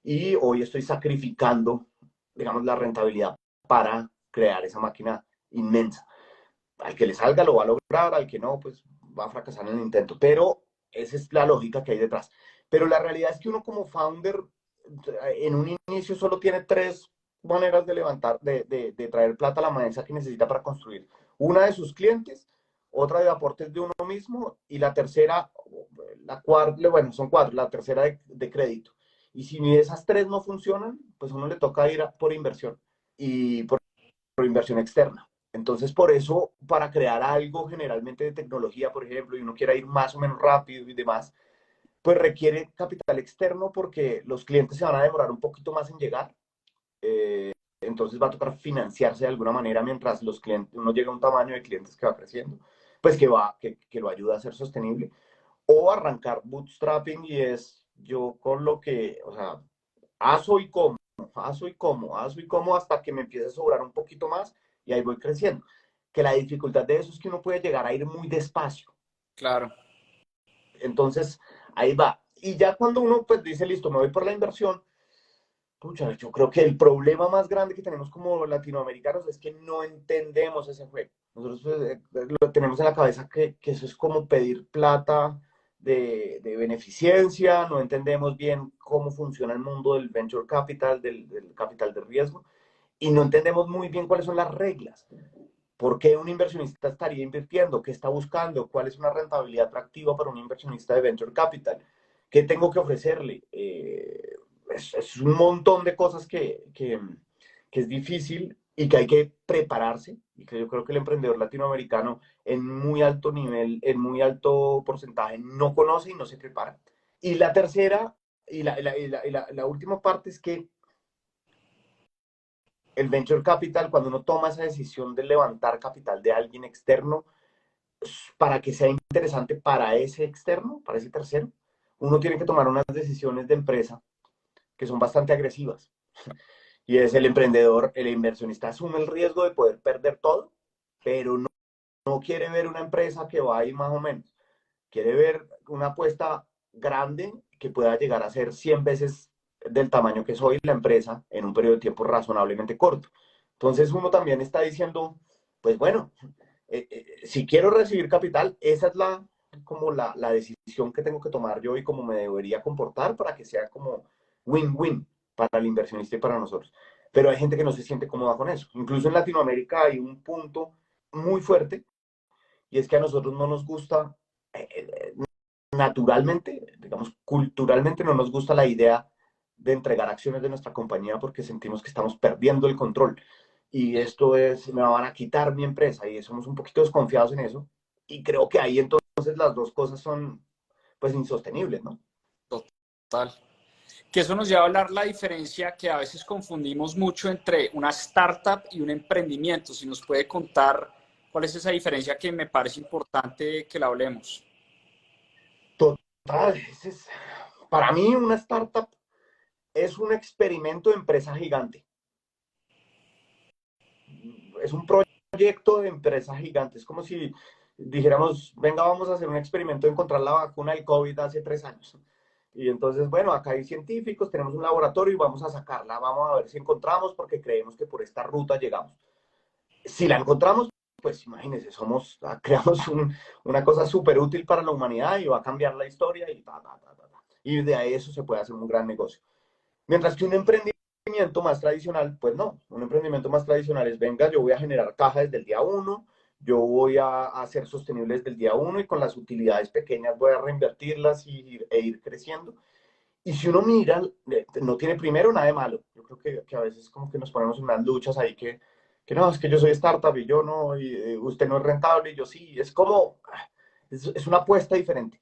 Y hoy estoy sacrificando, digamos, la rentabilidad para crear esa máquina inmensa. Al que le salga lo va a lograr, al que no, pues va a fracasar en el intento. Pero esa es la lógica que hay detrás. Pero la realidad es que uno como founder en un inicio solo tiene 3 maneras de levantar, de traer plata a la mesa que necesita para construir. Una de sus clientes, otra de aportes de uno mismo y la tercera, la cuarta, bueno, son 4, la tercera de crédito. Y si esas 3 no funcionan, pues a uno le toca ir por inversión y por inversión externa. Entonces, por eso, para crear algo generalmente de tecnología, por ejemplo, y uno quiera ir más o menos rápido y demás, pues requiere capital externo porque los clientes se van a demorar un poquito más en llegar. Entonces va a tocar financiarse de alguna manera mientras los clientes, uno llega a un tamaño de clientes que va creciendo, pues que lo ayuda a ser sostenible. O arrancar bootstrapping y es yo con lo que, o sea, aso y como, aso y como, aso y como hasta que me empiece a sobrar un poquito más y ahí voy creciendo. Que la dificultad de eso es que uno puede llegar a ir muy despacio. Claro, Entonces, ahí va. Y ya cuando uno pues dice, listo, me voy por la inversión, pucha, yo creo que el problema más grande que tenemos como latinoamericanos es que no entendemos ese juego. Nosotros lo tenemos en la cabeza que eso es como pedir plata de beneficencia, no entendemos bien cómo funciona el mundo del venture capital, del capital de riesgo, y no entendemos muy bien cuáles son las reglas. ¿Por qué un inversionista estaría invirtiendo? ¿Qué está buscando? ¿Cuál es una rentabilidad atractiva para un inversionista de venture capital? ¿Qué tengo que ofrecerle? Es un montón de cosas que es difícil y que hay que prepararse. Y que yo creo que el emprendedor latinoamericano en muy alto nivel, en muy alto porcentaje, no conoce y no se prepara. Y la tercera y la última parte es que el venture capital, cuando uno toma esa decisión de levantar capital de alguien externo, para que sea interesante para ese externo, para ese tercero, uno tiene que tomar unas decisiones de empresa que son bastante agresivas. Y es el emprendedor, el inversionista asume el riesgo de poder perder todo, pero no quiere ver una empresa que va ahí más o menos. Quiere ver una apuesta grande que pueda llegar a ser 100 veces del tamaño que soy la empresa en un periodo de tiempo razonablemente corto. Entonces uno también está diciendo, pues bueno, si quiero recibir capital, esa es como la decisión que tengo que tomar yo y cómo me debería comportar para que sea como win-win para el inversionista y para nosotros. Pero hay gente que no se siente cómoda con eso. Incluso en Latinoamérica hay un punto muy fuerte y es que a nosotros no nos gusta, naturalmente, digamos, culturalmente no nos gusta la idea de entregar acciones de nuestra compañía porque sentimos que estamos perdiendo el control. Y esto es, me van a quitar mi empresa y somos un poquito desconfiados en eso. Y creo que ahí entonces las dos cosas son pues insostenibles, ¿no? Total. Que eso nos lleva a hablar la diferencia que a veces confundimos mucho entre una startup y un emprendimiento. Si nos puede contar cuál es esa diferencia que me parece importante que la hablemos. Total, para mí una startup es un experimento de empresa gigante. Es un proyecto de empresa gigante. Es como si dijéramos, venga, vamos a hacer un experimento de encontrar la vacuna del COVID hace 3 años. Y entonces, bueno, acá hay científicos, tenemos un laboratorio y vamos a sacarla, vamos a ver si encontramos porque creemos que por esta ruta llegamos. Si la encontramos, pues imagínense, creamos una cosa súper útil para la humanidad y va a cambiar la historia y Y de ahí eso se puede hacer un gran negocio. Mientras que un emprendimiento más tradicional, pues no, un emprendimiento más tradicional es, venga, yo voy a generar caja desde el día uno, yo voy a ser sostenible desde el día uno y con las utilidades pequeñas voy a reinvertirlas e ir creciendo. Y si uno mira, no tiene primero nada de malo. Yo creo que a veces como que nos ponemos en unas luchas ahí que no, es que yo soy startup y yo no, y usted no es rentable y yo sí. Es como, es una apuesta diferente.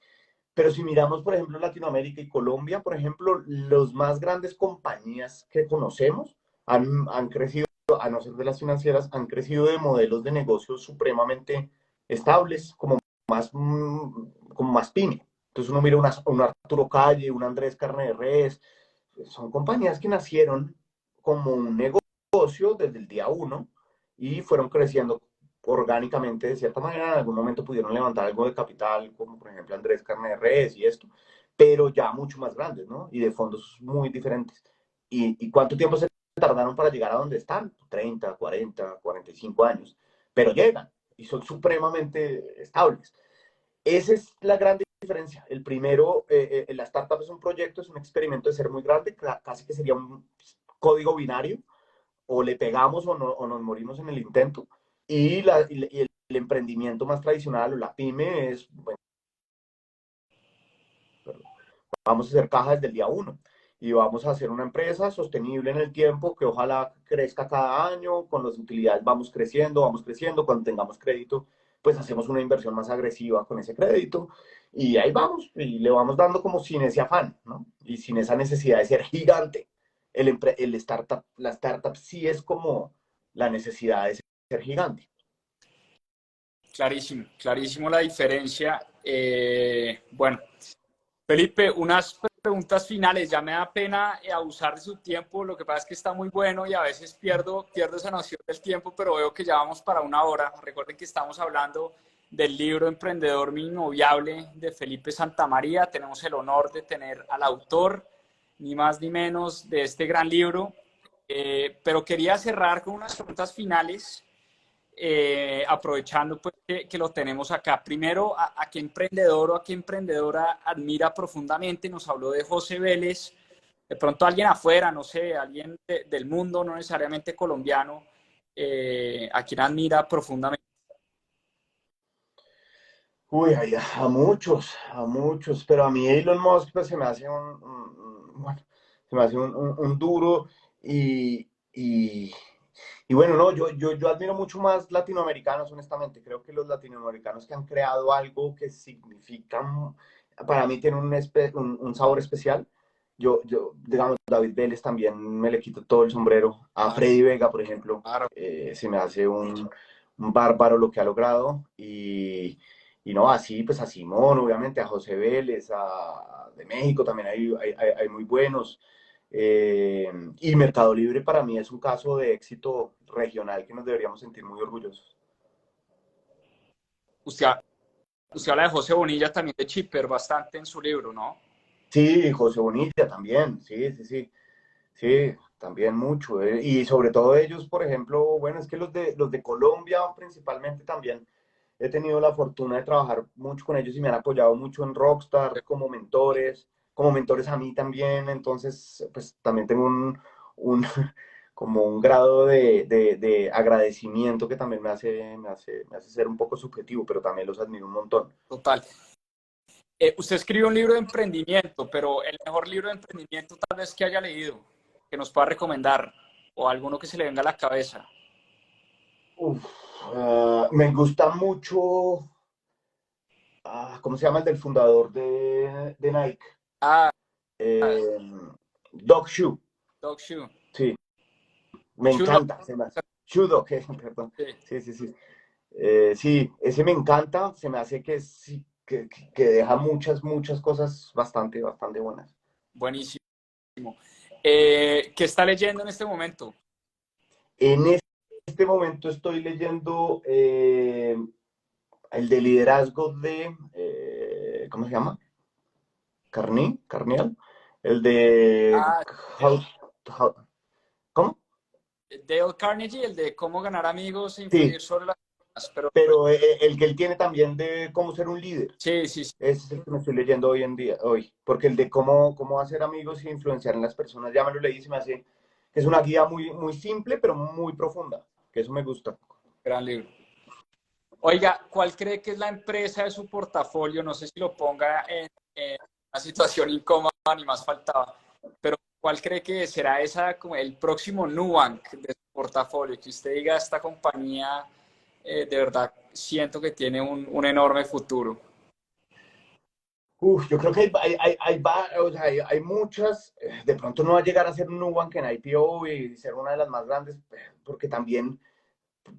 Pero si miramos, por ejemplo, Latinoamérica y Colombia, por ejemplo, los más grandes compañías que conocemos han crecido, a no ser de las financieras, han crecido de modelos de negocios supremamente estables, como más pyme. Entonces uno mira un Arturo Calle, un Andrés Carne de Res, son compañías que nacieron como un negocio desde el día uno y fueron creciendo orgánicamente de cierta manera. En algún momento pudieron levantar algo de capital, como por ejemplo Andrés Carne de Res y esto, pero ya mucho más grandes, ¿no? Y de fondos muy diferentes. ¿Y cuánto tiempo se tardaron para llegar a donde están? 30, 40, 45 años, pero llegan y son supremamente estables. Esa es la gran diferencia. El primero, la startup es un proyecto, es un experimento de ser muy grande, casi que sería un código binario, o le pegamos o nos morimos en el intento. Y el emprendimiento más tradicional o la pyme es, bueno, vamos a hacer caja desde el día uno y vamos a hacer una empresa sostenible en el tiempo que ojalá crezca cada año, con las utilidades vamos creciendo, cuando tengamos crédito, pues hacemos una inversión más agresiva con ese crédito y ahí vamos y le vamos dando como sin ese afán, ¿no? Y sin esa necesidad de ser gigante. La startup sí es como la necesidad de ser gigante. Clarísimo, clarísimo la diferencia. Bueno, Felipe, unas preguntas finales. Ya me da pena abusar de su tiempo. Lo que pasa es que está muy bueno y a veces pierdo esa noción del tiempo, pero veo que ya vamos para una hora. Recuerden que estamos hablando del libro Emprendedor Mi Inmoviable de Felipe Santamaría. Tenemos el honor de tener al autor, ni más ni menos, de este gran libro. Pero quería cerrar con unas preguntas finales. Aprovechando pues que lo tenemos acá. Primero, a qué emprendedor o a qué emprendedora admira profundamente? Nos habló de José Vélez. De pronto alguien afuera, no sé, alguien del mundo, no necesariamente colombiano, a quien admira profundamente. Uy, a muchos, pero a mí Elon Musk pues, se me hace bueno, se me hace un duro y, y bueno, no, yo admiro mucho más latinoamericanos, honestamente. Creo que los latinoamericanos que han creado algo que significan, para mí tiene un sabor especial. Digamos, David Vélez también me le quito todo el sombrero. A Claro, Freddy Vega, por ejemplo, claro. se me hace un bárbaro lo que ha logrado. Y no, así, pues a Simón, obviamente, a José Vélez, de México también hay muy buenos. Y Mercado Libre para mí es un caso de éxito regional que nos deberíamos sentir muy orgullosos. Usted, usted habla de José Bonilla también de Chipper bastante en su libro, ¿no? Sí, José Bonilla también, sí, también mucho. Y sobre todo ellos, por ejemplo, bueno, es que los de Colombia principalmente también he tenido la fortuna de trabajar mucho con ellos y me han apoyado mucho en Rockstar como mentores a mí también. Entonces, pues también tengo un como un grado de agradecimiento que también me hace ser un poco subjetivo, pero también los admiro un montón. Total. Usted escribió un libro de emprendimiento, pero el mejor libro de emprendimiento tal vez que haya leído, que nos pueda recomendar, o alguno que se le venga a la cabeza. Uf, me gusta mucho, ¿cómo se llama el del fundador de Nike? Ah, Eh, Dog Shoe, Dog Shoe. sí, me Shoe Dog. encanta, Shoe Dog, perdón, Sí, sí. Sí, ese me encanta, se me hace que, sí, que deja muchas cosas bastante buenas. buenísimo. ¿Qué está leyendo en este momento? En este momento estoy leyendo el de liderazgo ¿cómo se llama? Carnial, el de Ah, How- Dale, How- ¿cómo? Dale Carnegie, el de cómo ganar amigos e Sí, influir sobre las personas. Pero pero el que él tiene también de cómo ser un líder. sí, sí, sí, Ese es el que me estoy leyendo hoy, porque el de cómo hacer amigos e influenciar en las personas, ya me lo leí y se me hace que es una guía muy simple, pero muy profunda, que eso me gusta. gran libro. Oiga, ¿cuál cree que es la empresa de su portafolio? No sé si lo ponga en una situación incómoda, ni más faltaba, pero ¿cuál cree que será esa como el próximo Nubank de su portafolio? Que usted diga, esta compañía de verdad siento que tiene un enorme futuro. Yo creo que o sea, hay muchas, de pronto no va a llegar a ser un Nubank en IPO y ser una de las más grandes, porque también,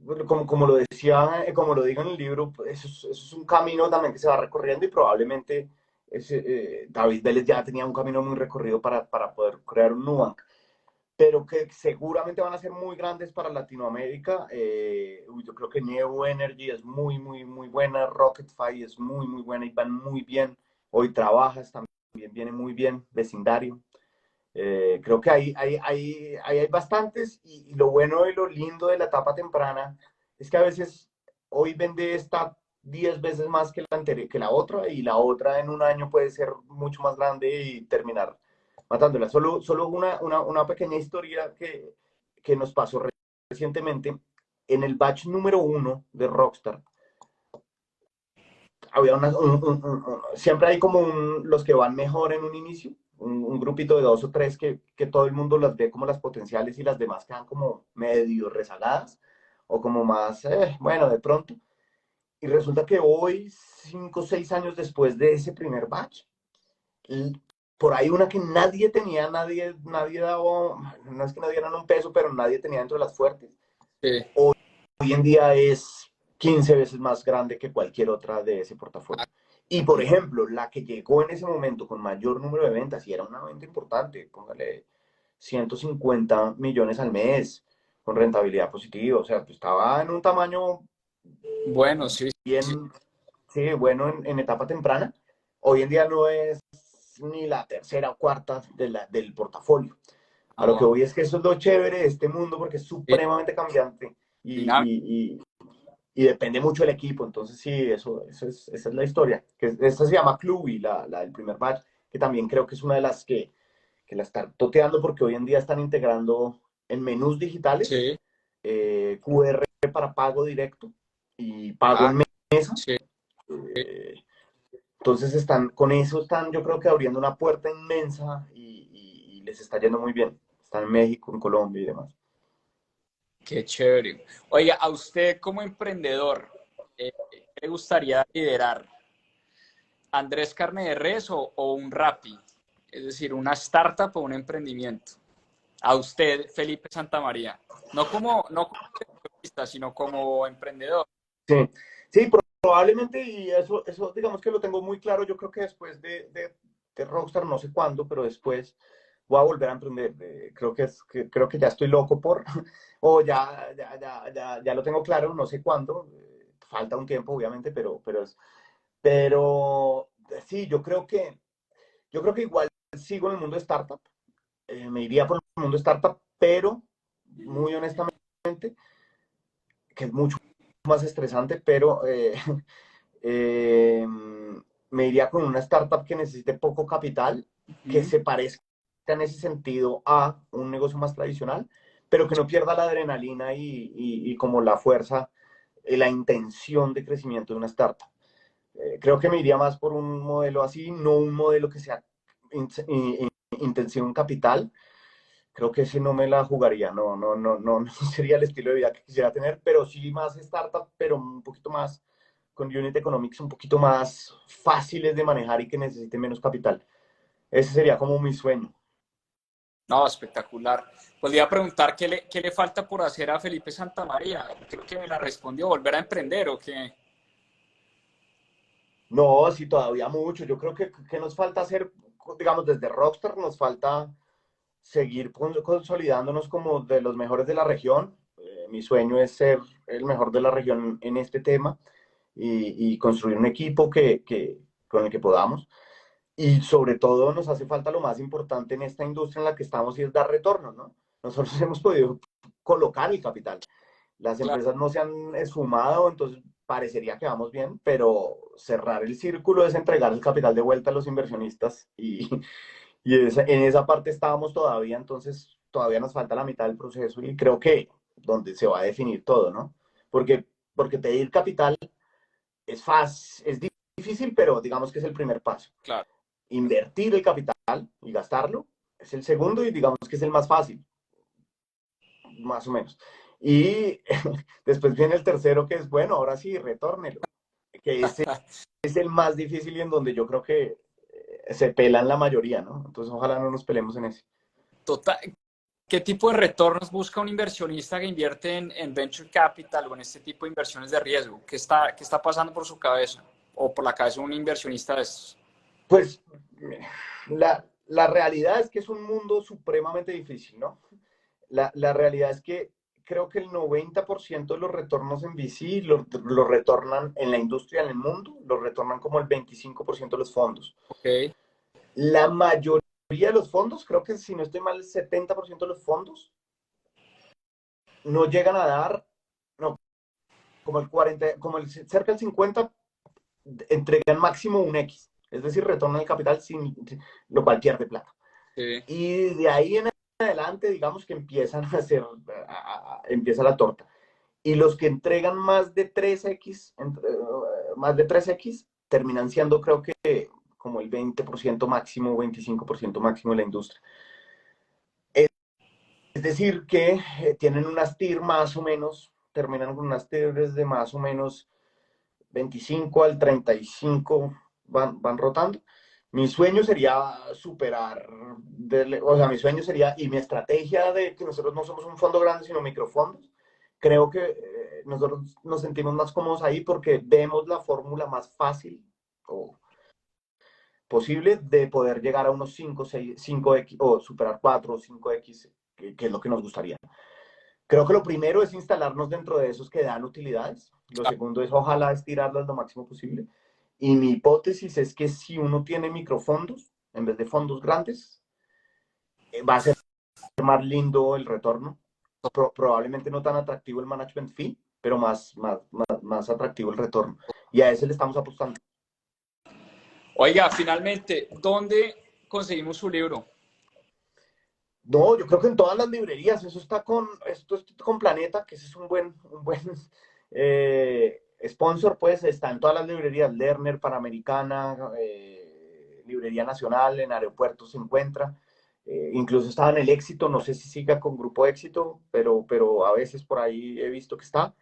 bueno, como lo decía, como lo digo en el libro, pues, eso es un camino también que se va recorriendo y probablemente David Vélez ya tenía un camino muy recorrido para poder crear un Nubank, pero que seguramente van a ser muy grandes para Latinoamérica. Yo creo que Neo Energy es muy buena, Rocketfy es muy buena y van muy bien. Hoy Trabajas también viene muy bien, Vecindario. Creo que hay bastantes y lo bueno y lo lindo de la etapa temprana es que a veces hoy vende esta 10 veces más que la otra y la otra en un año puede ser mucho más grande y terminar matándola. Solo una pequeña historia que nos pasó recientemente. En el batch número 1 de Rockstar, había siempre hay como los que van mejor en un inicio, un grupito de dos o tres que todo el mundo las ve como las potenciales y las demás quedan como medio rezagadas o como más, bueno, de pronto. Y resulta que hoy, 5 o 6 años después de ese primer batch, por ahí una que nadie tenía, nadie daba, no es que nadie dieran un peso, pero nadie tenía dentro de las fuertes. Sí. Hoy en día es 15 veces más grande que cualquier otra de ese portafolio. Y por ejemplo, la que llegó en ese momento con mayor número de ventas, y era una venta importante, póngale 150 millones al mes, con rentabilidad positiva, o sea, pues estaba en un tamaño Bueno, sí, sí, bien, sí, bueno en etapa temprana. Hoy en día no es ni la tercera o cuarta del portafolio. A lo que no, voy es que eso es lo chévere de este mundo porque es sí, supremamente cambiante dinámico. y depende mucho del equipo. Entonces, sí, esa es la historia. Esta se llama Cluey, la del primer batch, que también creo que es una de las que la están toteando porque hoy en día están integrando en menús digitales, Sí, QR para pago directo y pago Ah, en mesa. sí. Eh, entonces con eso están, yo creo que abriendo una puerta inmensa y les está yendo muy bien. Están en México, en Colombia y demás. Qué chévere. Oiga, a usted como emprendedor, ¿qué le gustaría liderar? ¿Andrés Carne de Res o un Rappi? Es decir, una startup o un emprendimiento. A usted, Felipe Santamaría. No como inversionista, sino como emprendedor. Sí, sí, probablemente, y eso digamos que lo tengo muy claro. Yo creo que después de Rockstar, no sé cuándo, pero después voy a volver a emprender. Creo que ya estoy loco o ya lo tengo claro, no sé cuándo. Falta un tiempo, obviamente, pero sí, yo creo que igual sigo en el mundo de startup. Me iría por el mundo de startup, pero muy honestamente, que es mucho más estresante, pero eh, me iría con una startup que necesite poco capital, que Ujú. se parezca en ese sentido a un negocio más tradicional, pero que no pierda la adrenalina y como la fuerza, la intención de crecimiento de una startup. Creo que me iría más por un modelo así, no un modelo que sea intención capital. Creo que ese no me la jugaría, no sería el estilo de vida que quisiera tener, pero sí más startup, pero un poquito más con unit economics un poquito más fáciles de manejar y que necesiten menos capital. Ese sería como mi sueño. No, espectacular. Pues le iba a preguntar qué le falta por hacer a Felipe Santamaría. Creo que me la respondió, volver a emprender o qué. No, sí, todavía mucho. Yo creo que nos falta hacer, digamos, desde Rockstar nos falta seguir consolidándonos como de los mejores de la región. Mi sueño es ser el mejor de la región en este tema y construir un equipo con el que podamos. Y sobre todo nos hace falta lo más importante en esta industria en la que estamos y es dar retorno, ¿no? Nosotros hemos podido colocar el capital. Las Claro. empresas no se han esfumado, entonces parecería que vamos bien, pero cerrar el círculo es entregar el capital de vuelta a los inversionistas en esa parte estábamos todavía, entonces todavía nos falta la mitad del proceso y creo que donde se va a definir todo, ¿no? Porque, porque pedir capital es fácil, es difícil, pero digamos que es el primer paso. Claro. Invertir el capital y gastarlo es el segundo y digamos que es el más fácil, más o menos. Y después viene el tercero que es, bueno, ahora sí, retórnelo, que ese es el más difícil y en donde yo creo que se pelan la mayoría, ¿no? Entonces ojalá no nos peleemos en ese. Total. ¿Qué tipo de retornos busca un inversionista que invierte en venture capital o en este tipo de inversiones de riesgo? ¿Qué está pasando por su cabeza o por la cabeza de un inversionista de estos? Pues la realidad es que es un mundo supremamente difícil, ¿no? La realidad es que creo que el 90% de los retornos en VC lo retornan en la industria, en el mundo, lo retornan como el 25% de los fondos. Ok. La mayoría de los fondos, creo que si no estoy mal, el 70% de los fondos no llegan a dar, no, como el 40, cerca del 50 entregan máximo un X, es decir, retornan el capital sin lo cual pierde plata. Sí. Y de ahí en adelante, digamos que empiezan a hacer, empieza la torta. Y los que entregan más de 3X, terminan siendo creo que como el 20% máximo, 25% máximo de la industria. Es decir, que tienen unas TIR más o menos, terminan con unas TIR de más o menos 25 al 35 van rotando. Mi sueño sería superar, o sea, mi sueño sería, y mi estrategia de que nosotros no somos un fondo grande, sino microfondos, creo que nosotros nos sentimos más cómodos ahí porque vemos la fórmula más fácil o posible de poder llegar a unos 5 6, 5X o superar 4 o 5X, que es lo que nos gustaría. Creo que lo primero es instalarnos dentro de esos que dan utilidades. Lo segundo es ojalá estirarlas lo máximo posible. Y mi hipótesis es que si uno tiene microfondos en vez de fondos grandes, va a ser más lindo el retorno. Probablemente no tan atractivo el management fee, pero más atractivo el retorno. Y a ese le estamos apostando. Oiga, finalmente, ¿dónde conseguimos su libro? No, yo creo que en todas las librerías, esto está con Planeta, que ese es un buen sponsor, pues está en todas las librerías, Lerner, Panamericana, Librería Nacional, en Aeropuertos se encuentra, incluso estaba en el Éxito, no sé si siga con Grupo Éxito, pero a veces por ahí he visto que está,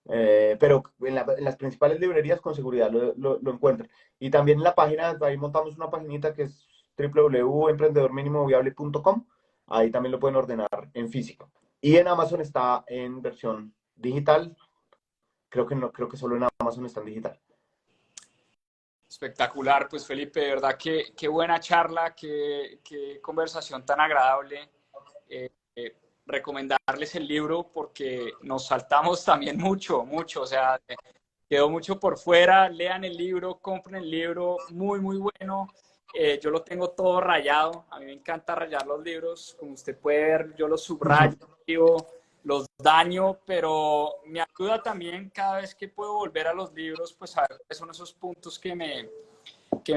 pero en las principales librerías con seguridad lo encuentran. Y también en la página, ahí montamos una paginita que es www.emprendedorminimoviable.com. Ahí también lo pueden ordenar en físico. Y en Amazon está en versión digital. Creo que no, creo que solo en Amazon está en digital. Espectacular, pues Felipe, de verdad qué buena charla, qué conversación tan agradable. Recomendarles el libro porque nos saltamos también mucho, o sea, quedó mucho por fuera. Lean el libro, compren el libro, muy bueno. Yo lo tengo todo rayado, a mí me encanta rayar los libros, como usted puede ver, yo los subrayo, los daño, pero me ayuda también cada vez que puedo volver a los libros, pues a ver cuáles son esos puntos que me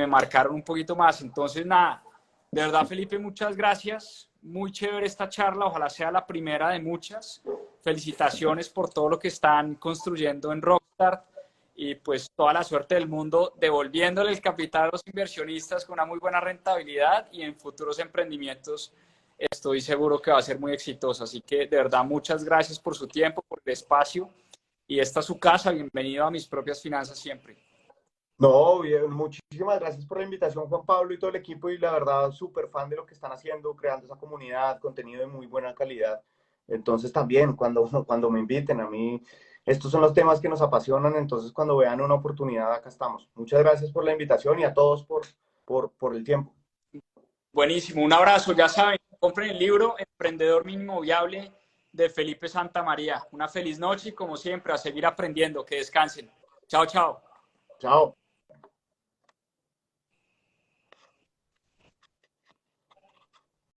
marcaron un poquito más. Entonces, nada, de verdad, Felipe, muchas gracias. Muy chévere esta charla, ojalá sea la primera de muchas. Felicitaciones por todo lo que están construyendo en Rockstar y pues toda la suerte del mundo devolviéndole el capital a los inversionistas con una muy buena rentabilidad y en futuros emprendimientos estoy seguro que va a ser muy exitoso. Así que de verdad muchas gracias por su tiempo, por el espacio y esta es su casa. Bienvenido a Mis Propias Finanzas siempre. No, bien, muchísimas gracias por la invitación, Juan Pablo y todo el equipo. Y la verdad, súper fan de lo que están haciendo, creando esa comunidad, contenido de muy buena calidad. Entonces también, cuando me inviten a mí, estos son los temas que nos apasionan. Entonces, cuando vean una oportunidad, acá estamos. Muchas gracias por la invitación y a todos por el tiempo. Buenísimo, un abrazo. Ya saben, compren el libro Emprendedor Mínimo Viable de Felipe Santamaría. Una feliz noche y como siempre, a seguir aprendiendo. Que descansen. Chao, chao. Chao.